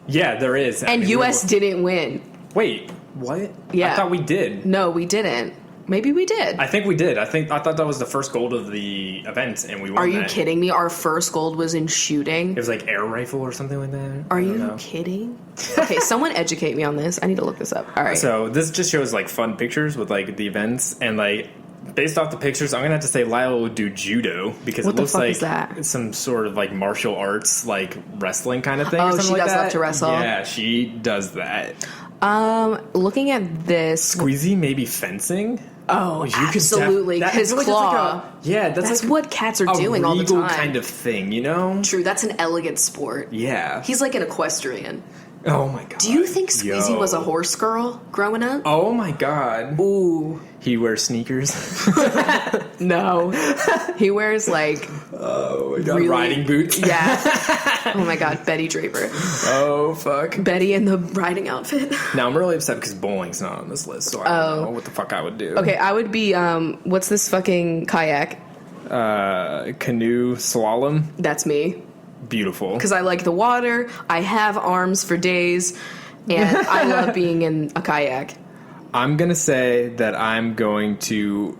Yeah, there is. And U.S. didn't win. Wait, what? Yeah. I thought we did. No, we didn't. Maybe we did. I think we did. I thought that was the first gold of the event, and we won. Are you kidding me? Our first gold was in shooting. It was like air rifle or something like that. Are you kidding? Okay, someone educate me on this. I need to look this up. All right. So this just shows like fun pictures with like the events, and like based off the pictures, I'm gonna have to say Lila will do judo because it looks like some sort of like martial arts, like wrestling kind of thing. Oh, or something she does like that. love to wrestle. Yeah, she does that. Looking at this. Squeezy, maybe fencing? Oh, absolutely. His claw. That's like what cats are doing all the time. A regal kind of thing, you know? True, that's an elegant sport. Yeah. He's like an equestrian. Oh my god. Do you think Squeezy was a horse girl growing up? Oh my god. Ooh. He wears sneakers? No. He wears like... Oh my god. Really, riding boots? Yeah. Oh my god, Betty Draper. Oh fuck. Betty in the riding outfit. Now I'm really upset because bowling's not on this list, so I don't know what the fuck I would do. Okay, I would be, what's this fucking kayak? Canoe slalom? That's me. Beautiful. Because I like the water, I have arms for days, and I love being in a kayak. I'm going to say that I'm going to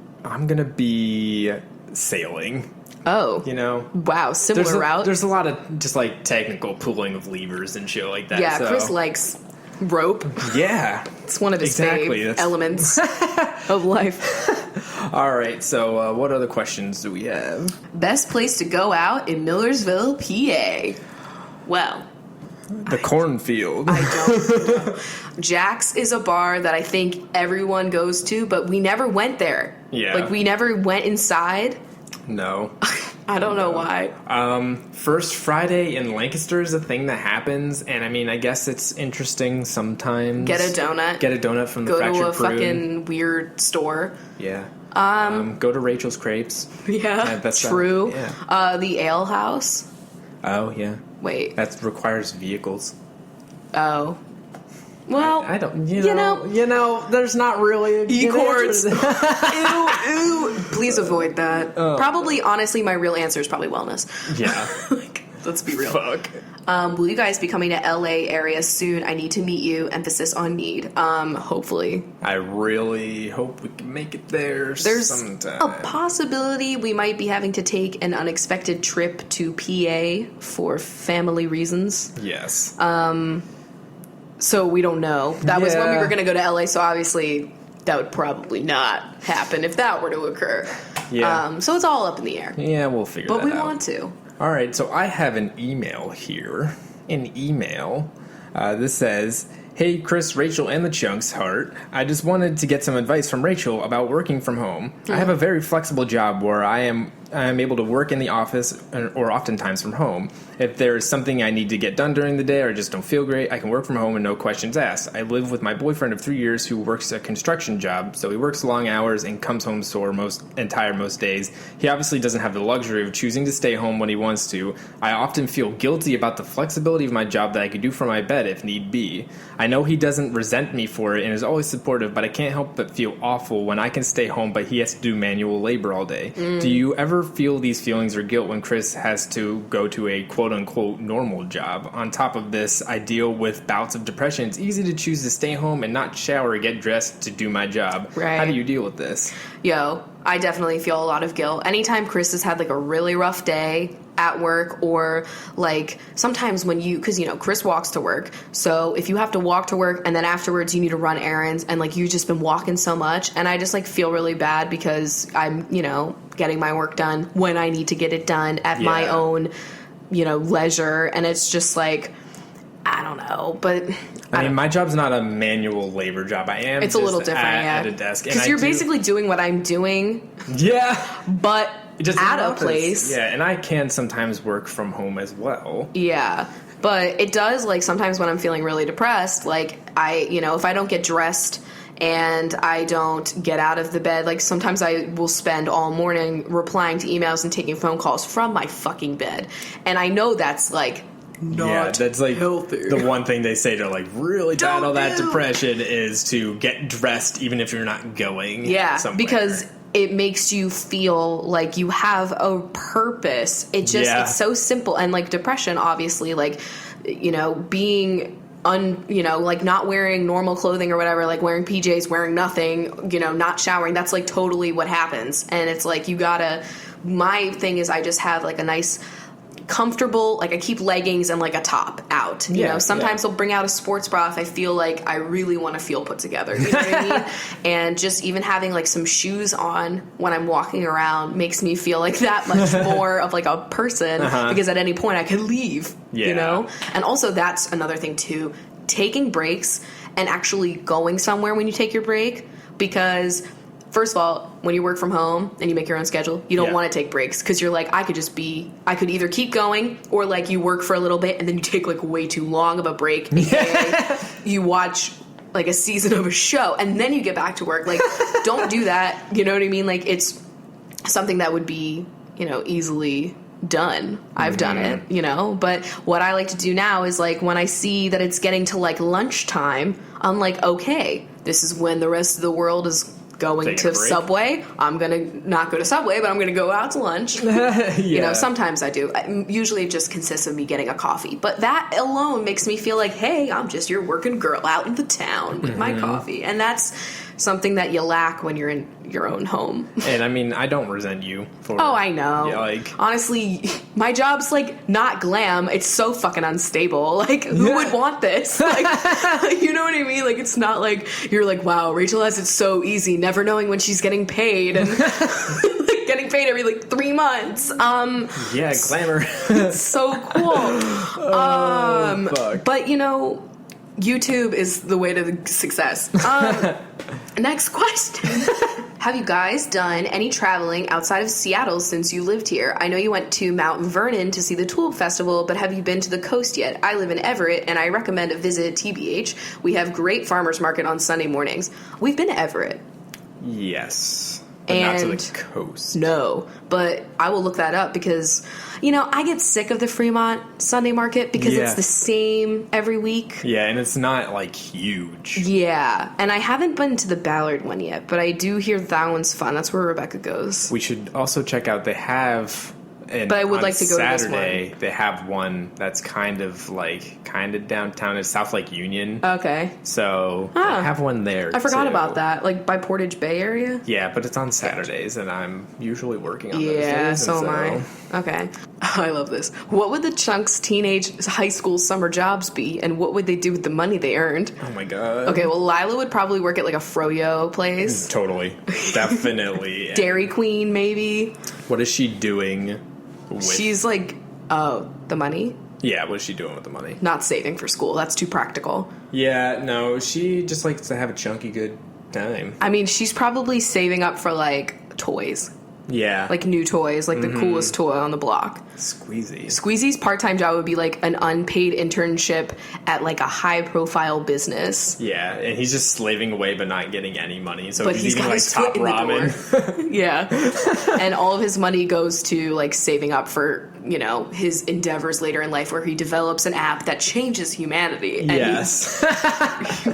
be sailing. Oh. You know? Wow, similar route. There's a lot of just like technical pulling of levers and shit like that. Yeah, so. Chris likes rope. Yeah. It's one of his fave elements of life. All right, so what other questions do we have? Best place to go out in Millersville, PA. Well, the cornfield. I don't know. Jack's is a bar that I think everyone goes to, but we never went there. Yeah. Like, we never went inside. No. I don't know why. First Friday in Lancaster is a thing that happens, and I mean, I guess it's interesting sometimes. Get a donut from the Go Fractured to a Prune. Fucking weird store. Yeah. Go to Rachel's Crepes. Yeah, that's true. Yeah. The Ale House. Oh, yeah. Wait. That requires vehicles. Oh. Well, I don't. You know, there's not really a E-cords. Ew. Please avoid that. Probably, honestly, my real answer is probably wellness. Yeah. Like, let's be real. Fuck. Will you guys be coming to LA area soon? I need to meet you. Emphasis on need. Hopefully. I really hope we can make it there. There's sometime. a possibility we might be having to take an unexpected trip to PA for family reasons. Yes. So we don't know. That was when we were going to go to LA, so obviously that would probably not happen if that were to occur. Yeah. So it's all up in the air. Yeah, we'll figure that out. But we want to. All right, so I have an email here. This says, "Hey, Chris, Rachel, and the Chunks Heart. I just wanted to get some advice from Rachel about working from home. I have a very flexible job where I am able to work in the office or oftentimes from home. If there's something I need to get done during the day or just don't feel great, I can work from home and no questions asked. I live with my boyfriend of 3 years who works a construction job, so he works long hours and comes home sore most days. He obviously doesn't have the luxury of choosing to stay home when he wants to. I often feel guilty about the flexibility of my job that I could do from my bed if need be. I know he doesn't resent me for it and is always supportive, but I can't help but feel awful when I can stay home but he has to do manual labor all day. Do you ever feel these feelings or guilt when Chris has to go to a quote-unquote normal job? On top of this, I deal with bouts of depression. It's easy to choose to stay home and not shower or get dressed to do my job. Right. How do you deal with this?" Yo, I definitely feel a lot of guilt. Anytime Chris has had like a really rough day at work, or like sometimes when because Chris walks to work, so if you have to walk to work and then afterwards you need to run errands and like you've just been walking so much, and I just like feel really bad because I'm getting my work done when I need to get it done at my own leisure, and it's just like, I don't know, but I mean, my job's not a manual labor job. I am. It's a little different, at a desk, because you're basically doing what I'm doing. Yeah, but just at a place. Yeah, and I can sometimes work from home as well. Yeah, but it does, like, sometimes when I'm feeling really depressed, like, if I don't get dressed and I don't get out of the bed, like, sometimes I will spend all morning replying to emails and taking phone calls from my fucking bed. And I know that's, like, that's like healthy. The one thing they say to like really battle that depression is to get dressed even if you're not going somewhere. Because it makes you feel like you have a purpose. It just it's so simple. And like depression, obviously, like being like not wearing normal clothing or whatever, like wearing PJs, wearing nothing, not showering, that's like totally what happens. And it's like my thing is I just have like a nice comfortable, like I keep leggings and like a top out, sometimes I'll bring out a sports bra if I feel like I really want to feel put together, you know what I mean? And just even having like some shoes on when I'm walking around makes me feel like that much more of like a person, because at any point I could leave, and also that's another thing too, taking breaks and actually going somewhere when you take your break, because first of all, when you work from home and you make your own schedule, you don't want to take breaks because you're like, I could either keep going or like you work for a little bit and then you take like way too long of a break. AKA you watch like a season of a show and then you get back to work. Like, don't do that. You know what I mean? Like, it's something that would be, easily done. I've done it, but what I like to do now is like when I see that it's getting to like lunchtime, I'm like, okay, this is when the rest of the world is going to Subway. I'm going to not go to Subway, but I'm going to go out to lunch. Sometimes I do. Usually it just consists of me getting a coffee. But that alone makes me feel like, hey, I'm just your working girl out in the town with my coffee. And that's something that you lack when you're in your own home. And I mean, I don't resent you for... Oh, I know. Yeah, like... Honestly, my job's like not glam. It's so fucking unstable. Like, who would want this? Like, you know what I mean? Like, it's not like you're like, wow, Rachel has it so easy, never knowing when she's getting paid and like getting paid every like 3 months. Yeah, glamour. It's so cool. Fuck. But YouTube is the way to success. Next question. Have you guys done any traveling outside of Seattle since you lived here? I know you went to Mount Vernon to see the Tulip Festival, but have you been to the coast yet? I live in Everett, and I recommend a visit TBH. We have great farmers market on Sunday mornings. We've been to Everett. Yes. But not to the coast. No, but I will look that up because, I get sick of the Fremont Sunday market because it's the same every week. Yeah, and it's not, like, huge. Yeah, and I haven't been to the Ballard one yet, but I do hear that one's fun. That's where Rebecca goes. We should also check out, they have... but I would like to go to this one. They have one that's kind of downtown. It's South Lake Union. Okay. So they have one there. I forgot about that. Like by Portage Bay area? Yeah, but it's on Saturdays, and I'm usually working on those days. Yeah, so am I. Okay. I love this. What would the Chunks teenage high school summer jobs be, and what would they do with the money they earned? Oh my god. Okay, well, Lila would probably work at like a froyo place. Totally. Definitely. Dairy Queen, maybe. What is she doing? She's like, the money? Yeah, what is she doing with the money? Not saving for school. That's too practical. Yeah, no, she just likes to have a chunky good time. I mean, she's probably saving up for, like, toys. Yeah. Like new toys, like the coolest toy on the block. Squeezy. Squeezy's part-time job would be like an unpaid internship at like a high-profile business. Yeah, and he's just slaving away but not getting any money. So but he's eating like top ramen. Yeah. And all of his money goes to like saving up for, his endeavors later in life where he develops an app that changes humanity. And yes.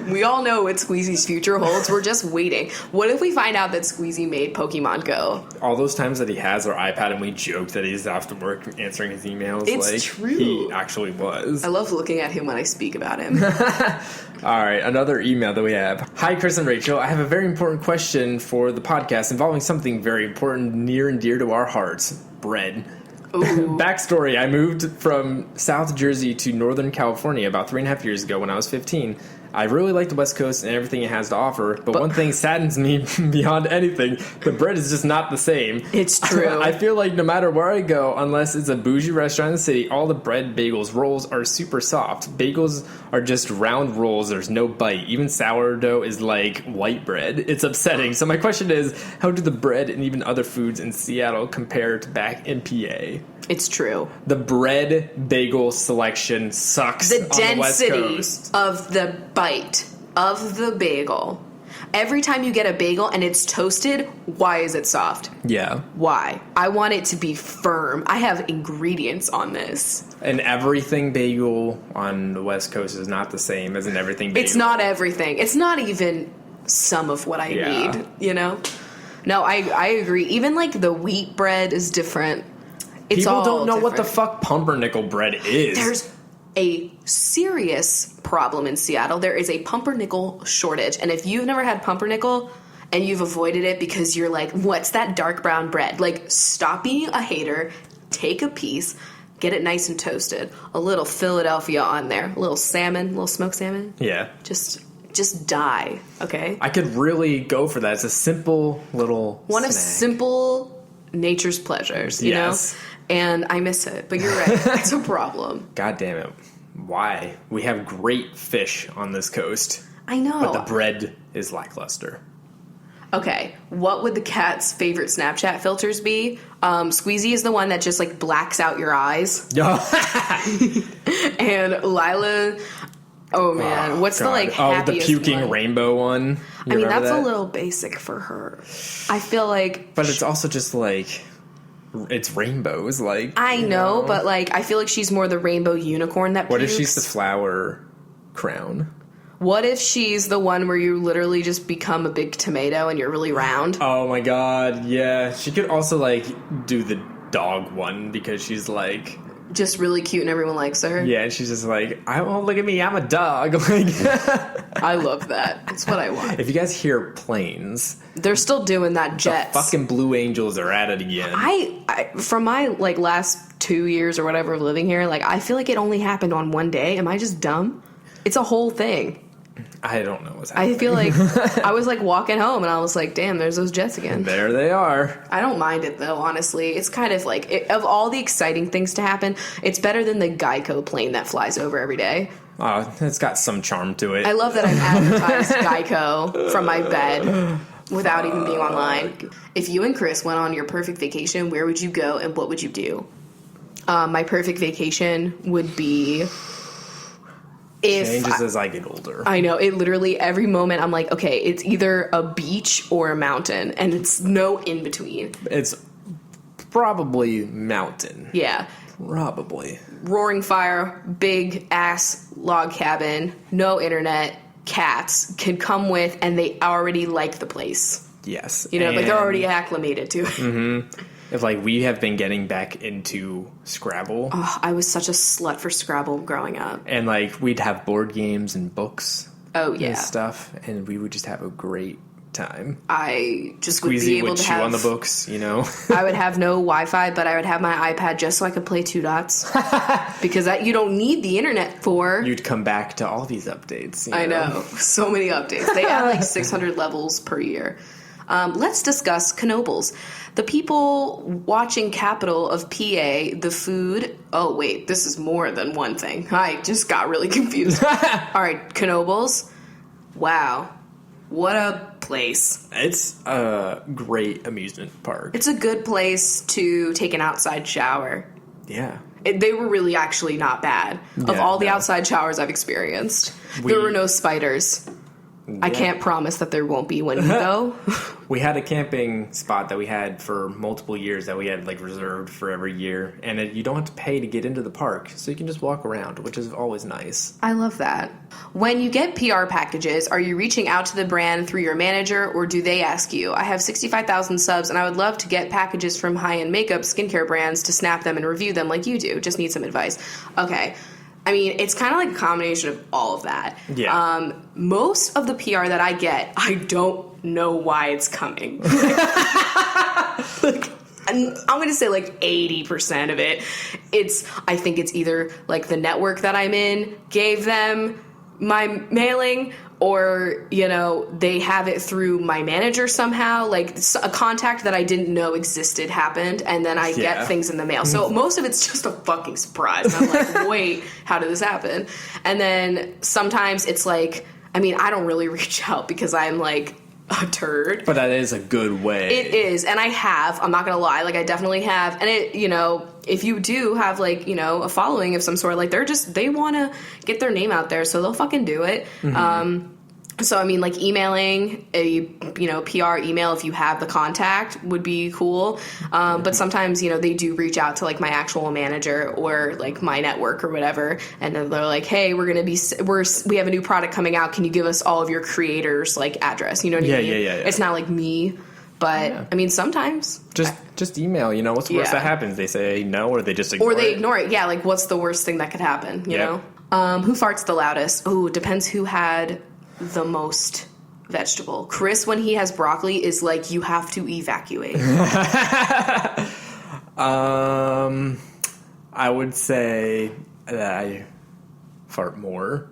We all know what Squeezy's future holds. We're just waiting. What if we find out that Squeezy made Pokemon Go? All those times that he has our iPad and we joke that he's after work answering his emails. It's true. He actually was. I love looking at him when I speak about him. All right, another email that we have. Hi, Chris and Rachel. I have a very important question for the podcast involving something very important, near and dear to our hearts. Bread. Backstory, I moved from South Jersey to Northern California about 3.5 years ago when I was 15. I really like the West Coast and everything it has to offer, but one thing saddens me beyond anything, the bread is just not the same. It's true. I feel like no matter where I go, unless it's a bougie restaurant in the city, all the bread, bagels, rolls are super soft. Bagels are just round rolls, there's no bite. Even sourdough is like white bread. It's upsetting. So my question is, how do the bread and even other foods in Seattle compare to back in PA? It's true. The bread bagel selection sucks. The density on the West Coast. Of the bite of the bagel. Every time you get a bagel and it's toasted, why is it soft? Yeah. Why? I want it to be firm. I have ingredients on this. And everything bagel on the West Coast is not the same as an everything bagel. It's not everything. It's not even some of what I need, No, I agree. Even like the wheat bread is different. People don't know what the fuck pumpernickel bread is. There's a serious problem in Seattle. There is a pumpernickel shortage. And if you've never had pumpernickel and you've avoided it because you're like, what's that dark brown bread? Like, stop being a hater. Take a piece. Get it nice and toasted. A little Philadelphia on there. A little salmon. A little smoked salmon. Yeah. Just die, okay? I could really go for that. It's a simple little snack. Of simple nature's pleasures, you know? And I miss it, but you're right. It's a problem. God damn it. Why? We have great fish on this coast. I know. But the bread is lackluster. Okay, what would the cat's favorite Snapchat filters be? Squeezy is the one that just, like, blacks out your eyes. And Lila, oh man, what's God. the, like, happiest the puking one? rainbow one. I mean, that's a little basic for her. I feel like... But it's also just, like... It's rainbows, like... I know, but, like, I feel like she's more the rainbow unicorn that What pukes. if she's the flower crown? What if she's the one where you literally just become a big tomato and you're really round? Oh my god, yeah. She could also, like, do the dog one because she's, like... Just really cute and everyone likes her? Yeah, and she's just like, oh, look at me, I'm a dog. Like, I love that. That's what I want. if you guys hear planes... They're still doing that jets. The fucking Blue Angels are at it again. I from my, like, last 2 years or whatever of living here, like, I feel like it only happened on one day. Am I just dumb? It's a whole thing. I don't know what's happening. I feel like I was, like, walking home and I was like, damn, there's those jets again. There they are. I don't mind it, though, honestly. It's kind of like, of all the exciting things to happen, it's better than the Geico plane that flies over every day. Oh, it's got some charm to it. I love that I've advertised Geico from my bed without even being online. If you and Chris went on your perfect vacation, where would you go and what would you do? My perfect vacation would be... Changes as I get older. I know. It literally, every moment, I'm like, okay, it's either a beach or a mountain, and it's no in between. It's probably mountain. Yeah. Probably. Roaring fire, big ass log cabin, no internet, cats can come with, and they already like the place. Yes. You know, like they're already acclimated to it. Mm-hmm. If, like, we have been getting back into Scrabble. Oh, I was such a slut for Scrabble growing up. And, like, we'd have board games and books. Oh, yeah. And stuff. And we would just have a great time. I just would be Squeezy able would to chew have... on the books, you know? I would have no Wi-Fi, but I would have my iPad just so I could play Two Dots. Because that you don't need the internet for. You'd come back to all these updates. You I know. So many updates. They add, like, 600 levels per year. Let's discuss Knobles. The people watching Capital of PA, the food... Oh, wait, this is more than one thing. I just got really confused. All right, Knobles. Wow. What a place. It's a great amusement park. It's a good place to take an outside shower. Yeah. They were really actually not bad. Of all the outside showers I've experienced, there were no spiders. Yeah. I can't promise that there won't be when you go. We had a camping spot that we had for multiple years that we had, like, reserved for every year. And you don't have to pay to get into the park, so you can just walk around, which is always nice. I love that. When you get PR packages, are you reaching out to the brand through your manager, or do they ask you? I have 65,000 subs, and I would love to get packages from high-end makeup, skincare brands to snap them and review them like you do. Just need some advice. Okay. I mean, it's kind of like a combination of all of that. Yeah. Most of the PR that I get, I don't know why it's coming. I'm going to say like 80% of it. I think it's either like the network that I'm in gave them my mailing, or, you know, they have it through my manager somehow. Like, a contact that I didn't know existed happened, and then I get things in the mail. So most of it's just a fucking surprise. I'm like, wait, how did this happen? And then sometimes it's like, I mean, I don't really reach out because I'm like a turd. But that is a good way. It is, and I'm not gonna lie, like, I definitely have, and it, you know, if you do have, like, you know, a following of some sort, like, they want to get their name out there, so they'll fucking do it. Mm-hmm. So, I mean, like, emailing a, you know, PR email if you have the contact would be cool. But sometimes, you know, they do reach out to, like, my actual manager or, like, my network or whatever. And then they're like, hey, we have a new product coming out. Can you give us all of your creators' like, address? You know what I mean? Yeah. It's not like me. But, I mean, sometimes. Just email, you know, what's the worst that happens? They say no, or they just ignore it? Or they ignore it. Yeah, like, what's the worst thing that could happen, you know? Who farts the loudest? Ooh, depends who had the most vegetable. Chris, when he has broccoli, is like, you have to evacuate. I would say that I fart more.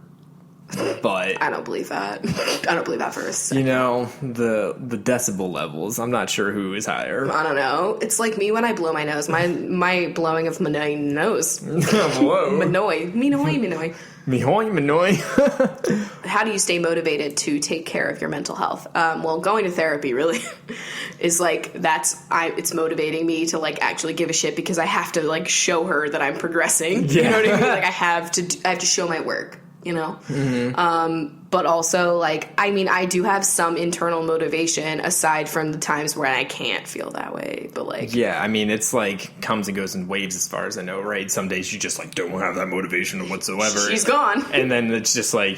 But I don't believe that. I don't believe that for a second. you know, the decibel levels, I'm not sure who is higher. I don't know. It's like me when I blow my nose. My blowing of my nose. Whoa. Minoy. Mihoy, manoy. How do you stay motivated to take care of your mental health? Well, going to therapy really is like, it's motivating me to like actually give a shit because I have to like show her that I'm progressing. Yeah. You know what I mean? Like I have to show my work, you know? Mm-hmm. But also like, I mean, I do have some internal motivation aside from the times where I can't feel that way, but like. Yeah, I mean, it's like comes and goes in waves as far as I know, right? Some days you just like don't have that motivation whatsoever. She's gone. And then it's just like,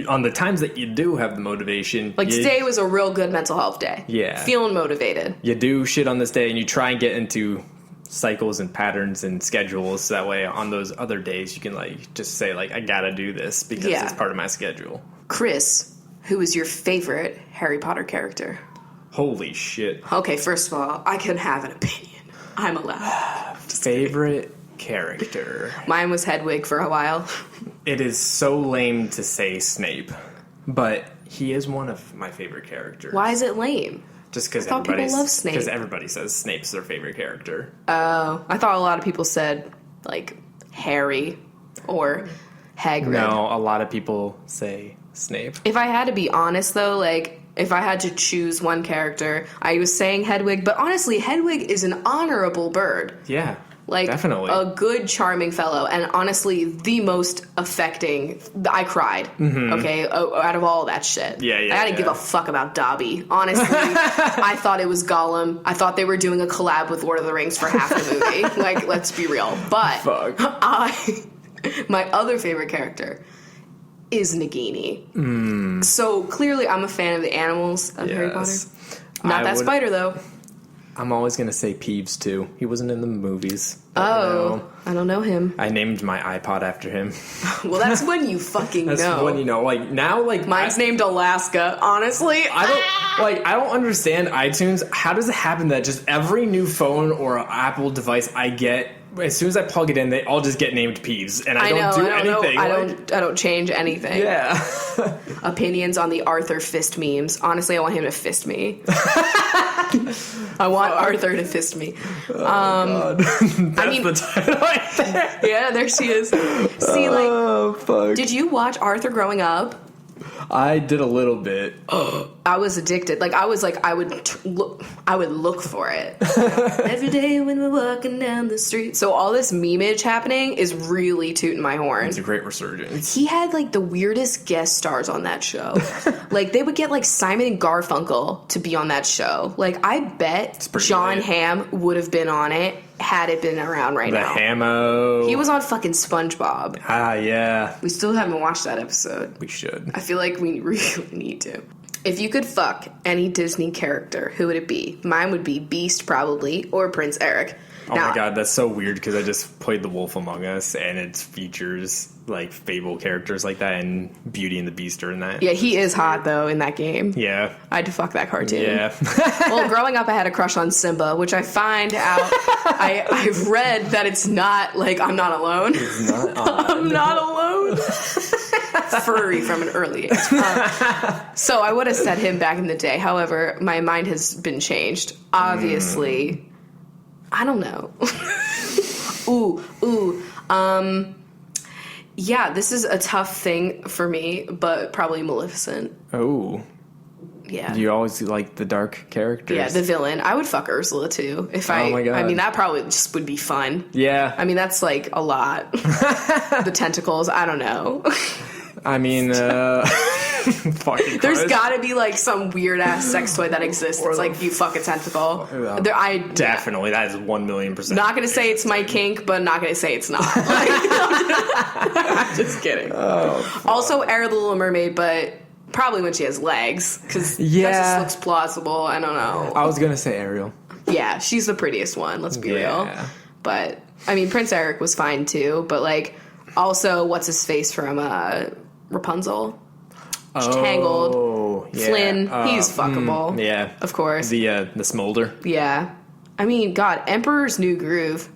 on the times that you do have the motivation. Like today was a real good mental health day. Yeah. Feeling motivated. You do shit on this day and you try and get into cycles and patterns and schedules. So that way on those other days you can like just say like, I gotta do this because it's part of my schedule. Chris, who is your favorite Harry Potter character? Holy shit. Okay, first of all, I can have an opinion. I'm allowed. Favorite character. Mine was Hedwig for a while. It is so lame to say Snape, but he is one of my favorite characters. Why is it lame? Just because people love Snape. Because everybody says Snape's their favorite character. Oh, I thought a lot of people said, like, Harry or Hagrid. No, a lot of people say Snape. If I had to be honest, though, like, if I had to choose one character, I was saying Hedwig, but honestly, Hedwig is an honorable bird. Yeah, like, definitely. A good, charming fellow, and honestly, the most affecting. I cried, okay, out of all that shit. Yeah. I didn't give a fuck about Dobby. Honestly, I thought it was Gollum. I thought they were doing a collab with Lord of the Rings for half the movie. Like, let's be real. But my other favorite character is Nagini. So clearly I'm a fan of the animals of Harry Potter. Not that spider, though. I'm always going to say Peeves, too. He wasn't in the movies. Oh, I don't know him. I named my iPod after him. Well, that's when you fucking That's know. when you know. Like, now, like... Mine's named Alaska, honestly. I don't understand iTunes. How does it happen that just every new phone or Apple device I get, as soon as I plug it in, they all just get named Peeves, and I don't do anything. I don't change anything. Yeah. Opinions on the Arthur fist memes. Honestly, I want him to fist me. I want Arthur to fist me. God. That's the title right there. Yeah, there she is. See, like, did you watch Arthur growing up? I did a little bit. I was addicted. Like, I would look for it. Every day when we're walking down the street. So all this memeage happening is really tooting my horn. It's a great resurgence. He had, like, the weirdest guest stars on that show. Like, they would get, like, Simon and Garfunkel to be on that show. Like, I bet John Hamm would have been on it had it been around right now. The Hammo. He was on fucking SpongeBob. Ah, yeah. We still haven't watched that episode. We should. I feel like we really need to. If you could fuck any Disney character, who would it be? Mine would be Beast, probably, or Prince Eric. Oh my god, that's so weird because I just played The Wolf Among Us and it features like fable characters like that, and Beauty and the Beast are in that. Yeah, he is hot though in that game. Yeah. I had to fuck that cartoon. Yeah. Well, growing up I had a crush on Simba, which I find out I've read that it's not like I'm not alone. It's not I'm not alone. Furry from an early age. So I would have said him back in the day. However, my mind has been changed. Obviously. I don't know. Yeah, this is a tough thing for me, but probably Maleficent. Oh. Yeah. Do you always like the dark characters? Yeah, the villain. I would fuck Ursula too. Oh my god. I mean, that probably just would be fun. Yeah. I mean, that's like a lot. The tentacles, I don't know. I mean, fucking there's gotta be like some weird ass sex toy that exists. It's like you fuck a tentacle. Definitely, that is 1,000,000%. Not gonna say it's my kink, but not gonna say it's not. Like, I'm just kidding. Oh, also, Ariel the Little Mermaid, but probably when she has legs, because that just looks plausible. I don't know. I was gonna say Ariel. Yeah, she's the prettiest one. Let's be real. But I mean, Prince Eric was fine too. But like, also, what's his face from Rapunzel? Tangled. Yeah. Flynn, he's fuckable. Yeah. Of course. The smolder. Yeah. I mean, God, Emperor's New Groove.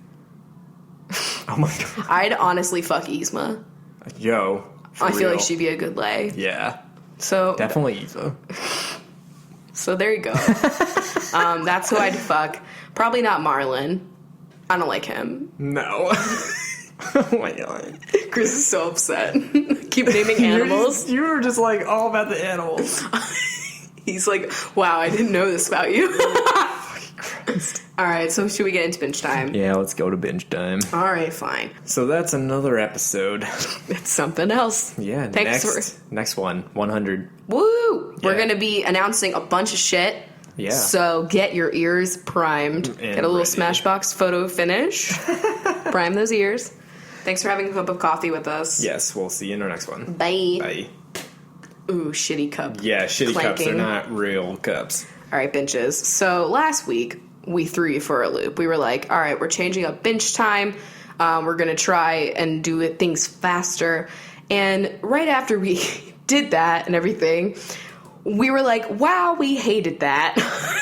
Oh my god. I'd honestly fuck Yzma. Yo. I feel like she'd be a good lay. Yeah. So definitely Eva. So there you go. That's who I'd fuck. Probably not Marlon. I don't like him. No. Oh my god. Chris is so upset. Keep naming animals. You were just like all about the animals. He's like, wow, I didn't know this about you. Alright, so should we get into binge time? Yeah, let's go to binge time. Alright, fine. So that's another episode. It's something else. Yeah, next one, 100. Woo! Yeah. We're going to be announcing a bunch of shit. Yeah. So get your ears primed. And get a little ready. Smashbox photo finish. Prime those ears. Thanks for having a cup of coffee with us. Yes, we'll see you in our next one. Bye. Bye. Ooh, shitty cup. Yeah, shitty cups. Clanking. They're not real cups. All right, binges. So last week, we threw you for a loop. We were like, all right, we're changing up binge time. We're going to try and do things faster. And right after we did that and everything, we were like, wow, we hated that.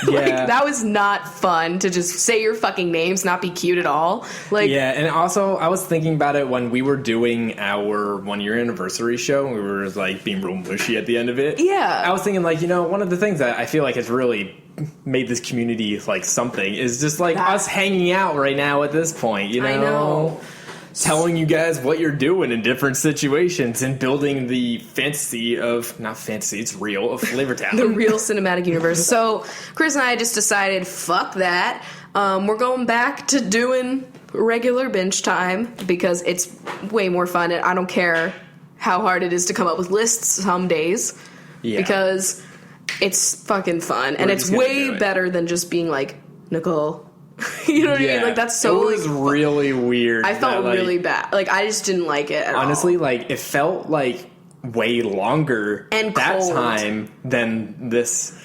Like, Yeah. that was not fun to just say your fucking names, not be cute at all. Like, Yeah, and also I was thinking about it when we were doing our 1-year anniversary show. We were like being real mushy at the end of it. Yeah. I was thinking like, one of the things that I feel like has really made this community like something is just like us hanging out right now at this point, I know. Telling you guys what you're doing in different situations and building the fantasy of, not fantasy, it's real, of Flavor Town. the real cinematic universe. So Chris and I just decided, fuck that. We're going back to doing regular binge time because it's way more fun, and I don't care how hard it is to come up with lists some days. Yeah. Because it's fucking fun, and We're it's just gonna way do it. better than just being like, Nicole. You know what I mean? Like, that's so... It was like, really weird. I felt that, like, really bad. Like, I just didn't like it at all. honestly, like, it felt like way longer And that cold. time than this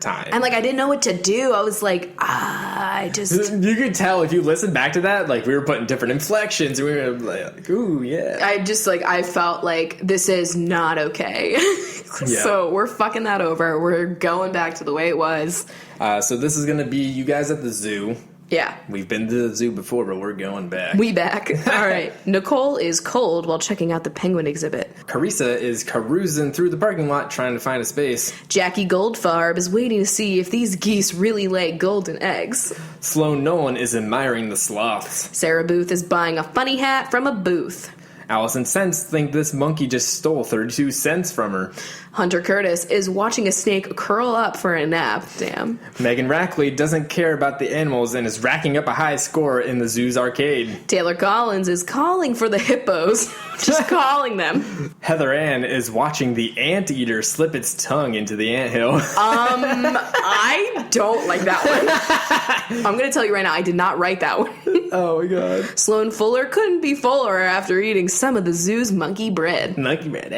time. And, like, I didn't know what to do. I was like, I just... You could tell if you listen back to that, like, we were putting different inflections, and we were like, ooh, yeah. I just, like, I felt like this is not okay. Yeah. So we're fucking that over. We're going back to the way it was. So this is going to be you guys at the zoo. Yeah. We've been to the zoo before, but we're going back. We back. All right. Nicole is cold while checking out the penguin exhibit. Carissa is carousing through the parking lot trying to find a space. Jackie Goldfarb is waiting to see if these geese really lay golden eggs. Sloan Nolan is admiring the sloths. Sarah Booth is buying a funny hat from a booth. Allison Sense think this monkey just stole 32 cents from her. Hunter Curtis is watching a snake curl up for a nap. Damn. Megan Rackley doesn't care about the animals and is racking up a high score in the zoo's arcade. Taylor Collins is calling for the hippos. Just calling them. Heather Ann is watching the anteater slip its tongue into the anthill. I don't like that one. I'm going to tell you right now, I did not write that one. Oh my god. Sloan Fuller couldn't be fuller after eating some of the zoo's monkey bread. Monkey bread.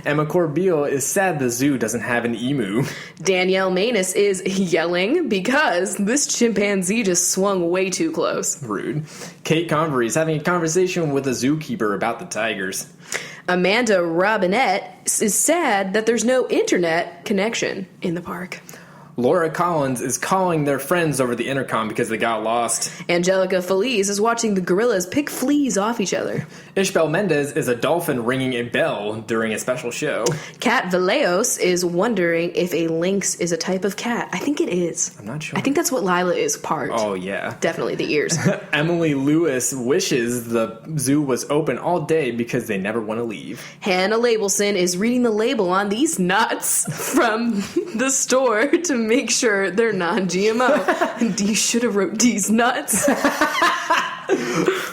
Emma Corbeil is sad the zoo doesn't have an emu. Danielle Manus is yelling because this chimpanzee just swung way too close. Rude. Kate Convery is having a conversation with a zookeeper about the tigers. Amanda Robinette is sad that there's no internet connection in the park. Laura Collins is calling their friends over the intercom because they got lost. Angelica Feliz is watching the gorillas pick fleas off each other. Ishbel Mendez is a dolphin ringing a bell during a special show. Kat Valeos is wondering if a lynx is a type of cat. I think it is. I'm not sure. I think that's what Lila is, part. Oh, yeah. Definitely the ears. Emily Lewis wishes the zoo was open all day because they never want to leave. Hannah Labelson is reading the label on these nuts from the store to make sure they're non-GMO. D should have wrote these nuts.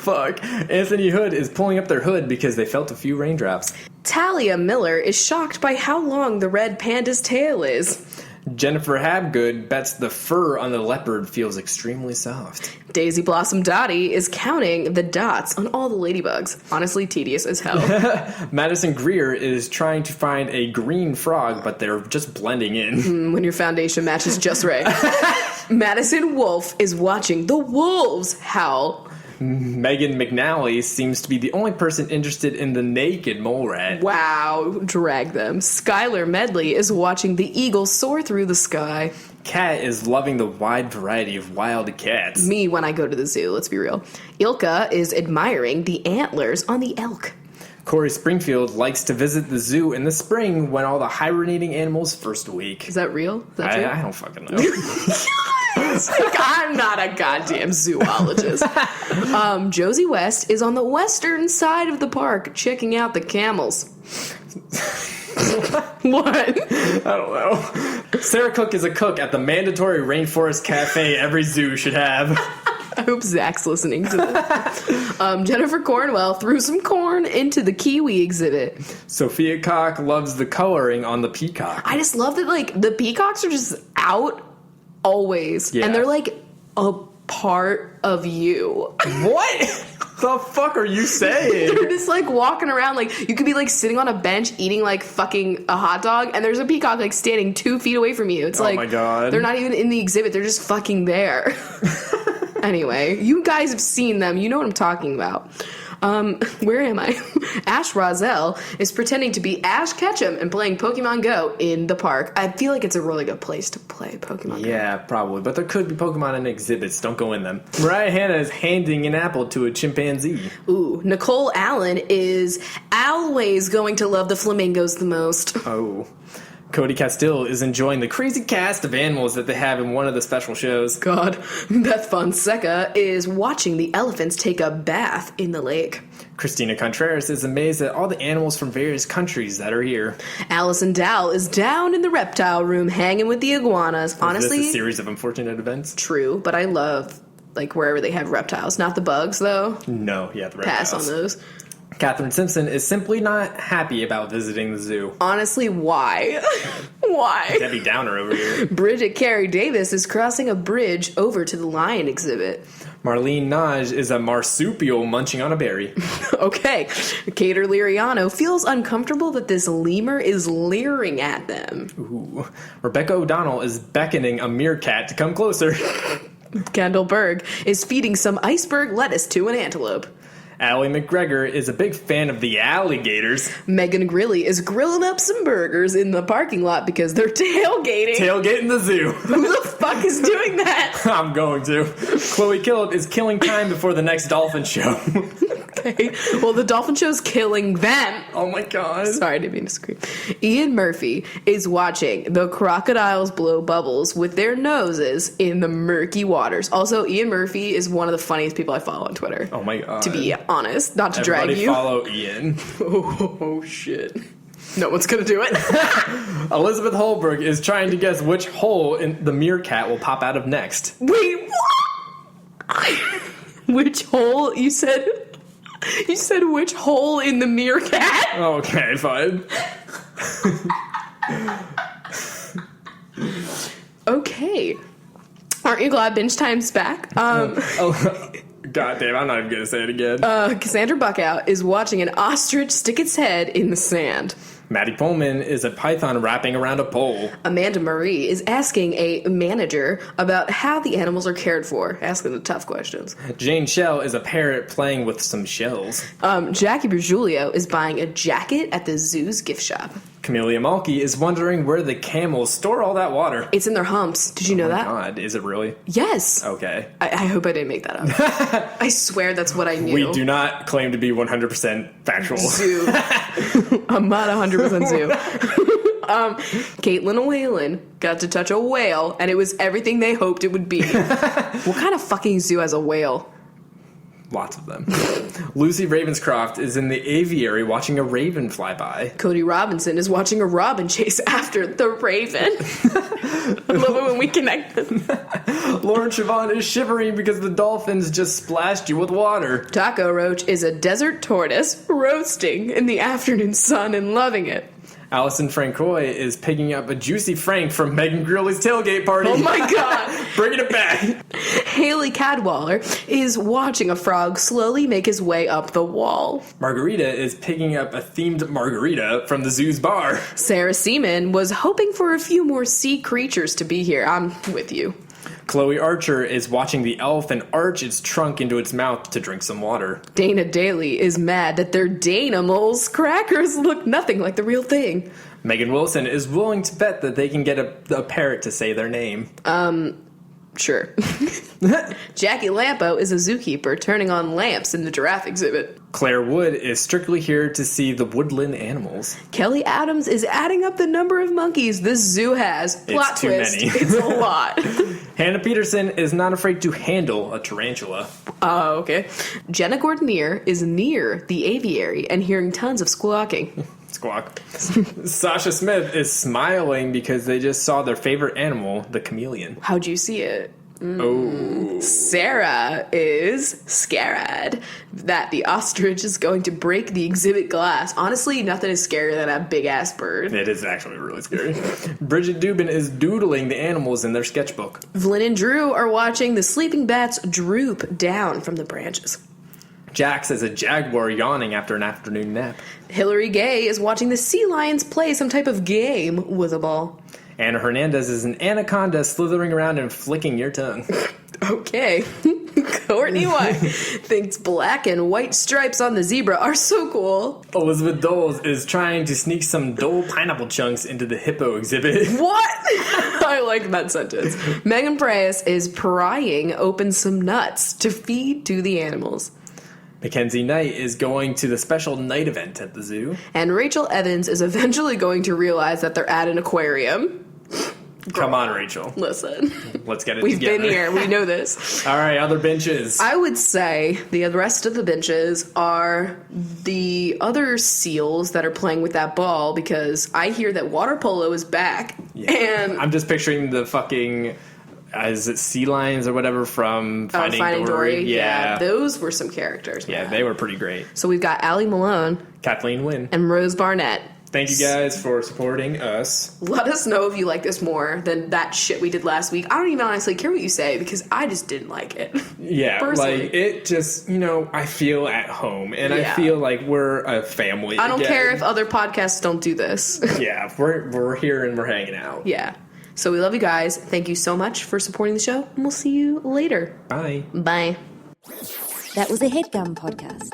Fuck. Anthony Hood is pulling up their hood because they felt a few raindrops. Talia Miller is shocked by how long the red panda's tail is. Jennifer Habgood bets the fur on the leopard feels extremely soft. Daisy Blossom Dottie is counting the dots on all the ladybugs. Honestly, tedious as hell. Madison Greer is trying to find a green frog, but they're just blending in. When your foundation matches just right. Madison Wolf is watching the wolves howl. Megan McNally seems to be the only person interested in the naked mole rat. Wow, drag them. Skylar Medley is watching the eagle soar through the sky. Kat is loving the wide variety of wild cats. Me when I go to the zoo, let's be real. Ilka is admiring the antlers on the elk. Corey Springfield likes to visit the zoo in the spring when all the hibernating animals first wake. Is that real? Is that true? I don't fucking know. I'm not a goddamn zoologist. Josie West is on the western side of the park checking out the camels. What? I don't know. Sarah Cook is a cook at the mandatory Rainforest Cafe every zoo should have. I hope Zach's listening to this. Jennifer Cornwell threw some corn into the kiwi exhibit. Sophia Cock loves the coloring on the peacock. I just love that, like, the peacocks are just out always. Yeah. And they're, like, a part of you. What the fuck are you saying? They're just, like, walking around. Like, you could be, like, sitting on a bench eating, like, fucking a hot dog, and there's a peacock, like, standing 2 feet away from you. It's like, oh my God. They're not even in the exhibit. They're just fucking there. Anyway, you guys have seen them. You know what I'm talking about. Where am I? Ash Rozelle is pretending to be Ash Ketchum and playing Pokemon Go in the park. I feel like it's a really good place to play Pokemon Go. Yeah, probably. But there could be Pokemon in exhibits. Don't go in them. Mariah Hanna is handing an apple to a chimpanzee. Ooh, Nicole Allen is always going to love the flamingos the most. Oh. Cody Castile is enjoying the crazy cast of animals that they have in one of the special shows. God. Beth Fonseca is watching the elephants take a bath in the lake. Christina Contreras is amazed at all the animals from various countries that are here. Allison Dowell is down in the reptile room hanging with the iguanas. Honestly, is this a series of unfortunate events? True, but I love, like, wherever they have reptiles. Not the bugs, though. No, yeah, the reptiles. Pass on those. Catherine Simpson is simply not happy about visiting the zoo. Honestly, why? Why? Debbie Downer over here. Bridget Carey Davis is crossing a bridge over to the lion exhibit. Marlene Naj is a marsupial munching on a berry. Okay. Cater Liriano feels uncomfortable that this lemur is leering at them. Ooh. Rebecca O'Donnell is beckoning a meerkat to come closer. Kendall Berg is feeding some iceberg lettuce to an antelope. Allie McGregor is a big fan of the alligators. Megan Grilly is grilling up some burgers in the parking lot because they're tailgating. Tailgating the zoo. Who the fuck is doing that? I'm going to. Chloe Killip is killing time before the next dolphin show. Okay. Well, the dolphin show's killing them. Oh my God. Sorry, I didn't mean to scream. Ian Murphy is watching the crocodiles blow bubbles with their noses in the murky waters. Also, Ian Murphy is one of the funniest people I follow on Twitter. Oh my God. To be honest, not to Everybody drag you. Follow Ian. Oh, shit. No one's gonna do it. Elizabeth Holbrook is trying to guess which hole in the meerkat will pop out of next. Wait, what? Which hole? You said which hole in the meerkat? Okay, fine. Okay. Aren't you glad Binge Time's back? Oh, God damn, I'm not even gonna say it again. Cassandra Buckout is watching an ostrich stick its head in the sand. Maddie Pullman is a python wrapping around a pole. Amanda Marie is asking a manager about how the animals are cared for, asking the tough questions. Jane Shell is a parrot playing with some shells. Jackie Bergiulio is buying a jacket at the zoo's gift shop. Camellia Malky is wondering where the camels store all that water. It's in their humps. Did you know that? God, is it really? Yes. Okay. I hope I didn't make that up. I swear that's what I knew. We do not claim to be 100% factual. Zoo. I'm not 100% zoo. Caitlin Whalen got to touch a whale, and it was everything they hoped it would be. What kind of fucking zoo has a whale? Lots of them. Lucy Ravenscroft is in the aviary watching a raven fly by. Cody Robinson is watching a robin chase after the raven. I love it when we connect them. Lauren Siobhan is shivering because the dolphins just splashed you with water. Taco Roach is a desert tortoise roasting in the afternoon sun and loving it. Allison Francois is picking up a juicy frank from Megan Grilly's tailgate party. Oh my God. Bringing it back. Haley Cadwaller is watching a frog slowly make his way up the wall. Margarita is picking up a themed margarita from the zoo's bar. Sarah Seaman was hoping for a few more sea creatures to be here. I'm with you. Chloe Archer is watching the elephant arch its trunk into its mouth to drink some water. Dana Daly is mad that their Danimals crackers look nothing like the real thing. Megan Wilson is willing to bet that they can get a parrot to say their name. Sure. Jackie Lampo is a zookeeper turning on lamps in the giraffe exhibit. Claire Wood is strictly here to see the woodland animals. Kelly Adams is adding up the number of monkeys this zoo has. Plot It's too twist. many. It's a lot. Hannah Peterson is not afraid to handle a tarantula. Oh, okay. Jenna Gordonier is near the aviary and hearing tons of squawking. Squawk. Sasha Smith is smiling because they just saw their favorite animal, the chameleon. How'd you see it? Oh. Sarah is scared that the ostrich is going to break the exhibit glass. Honestly, nothing is scarier than a big-ass bird. It is actually really scary. Bridget Dubin is doodling the animals in their sketchbook. Flynn and Drew are watching the sleeping bats droop down from the branches. Jax is a jaguar yawning after an afternoon nap. Hillary Gay is watching the sea lions play some type of game with a ball. Anna Hernandez is an anaconda slithering around and flicking your tongue. Okay. Courtney White thinks black and white stripes on the zebra are so cool. Elizabeth Doles is trying to sneak some Dole pineapple chunks into the hippo exhibit. What? I like that sentence. Megan Price is prying open some nuts to feed to the animals. Mackenzie Knight is going to the special night event at the zoo. And Rachel Evans is eventually going to realize that they're at an aquarium. Come on, Rachel. Listen. Let's get it We've together. been here. We know this. All right, other benches. I would say the rest of the benches are the other seals that are playing with that ball because I hear that water polo is back. Yeah. And I'm just picturing the fucking... is it sea lions or whatever from Finding Dory? Yeah, those were some characters. Yeah, man. they were pretty great. So we've got Allie Malone Kathleen Wynne. and Rose Barnett. Thank you guys for supporting us. Let us know if you like this more than that shit we did last week. I don't even honestly care what you say because I just didn't like it. Yeah, Personally. like it just, I feel at home and I Yeah. feel like we're a family. I don't again. care if other podcasts don't do this. Yeah, we're here and we're hanging out. Yeah. So we love you guys. Thank you so much for supporting the show, and we'll see you later. Bye. Bye. That was a HeadGum podcast.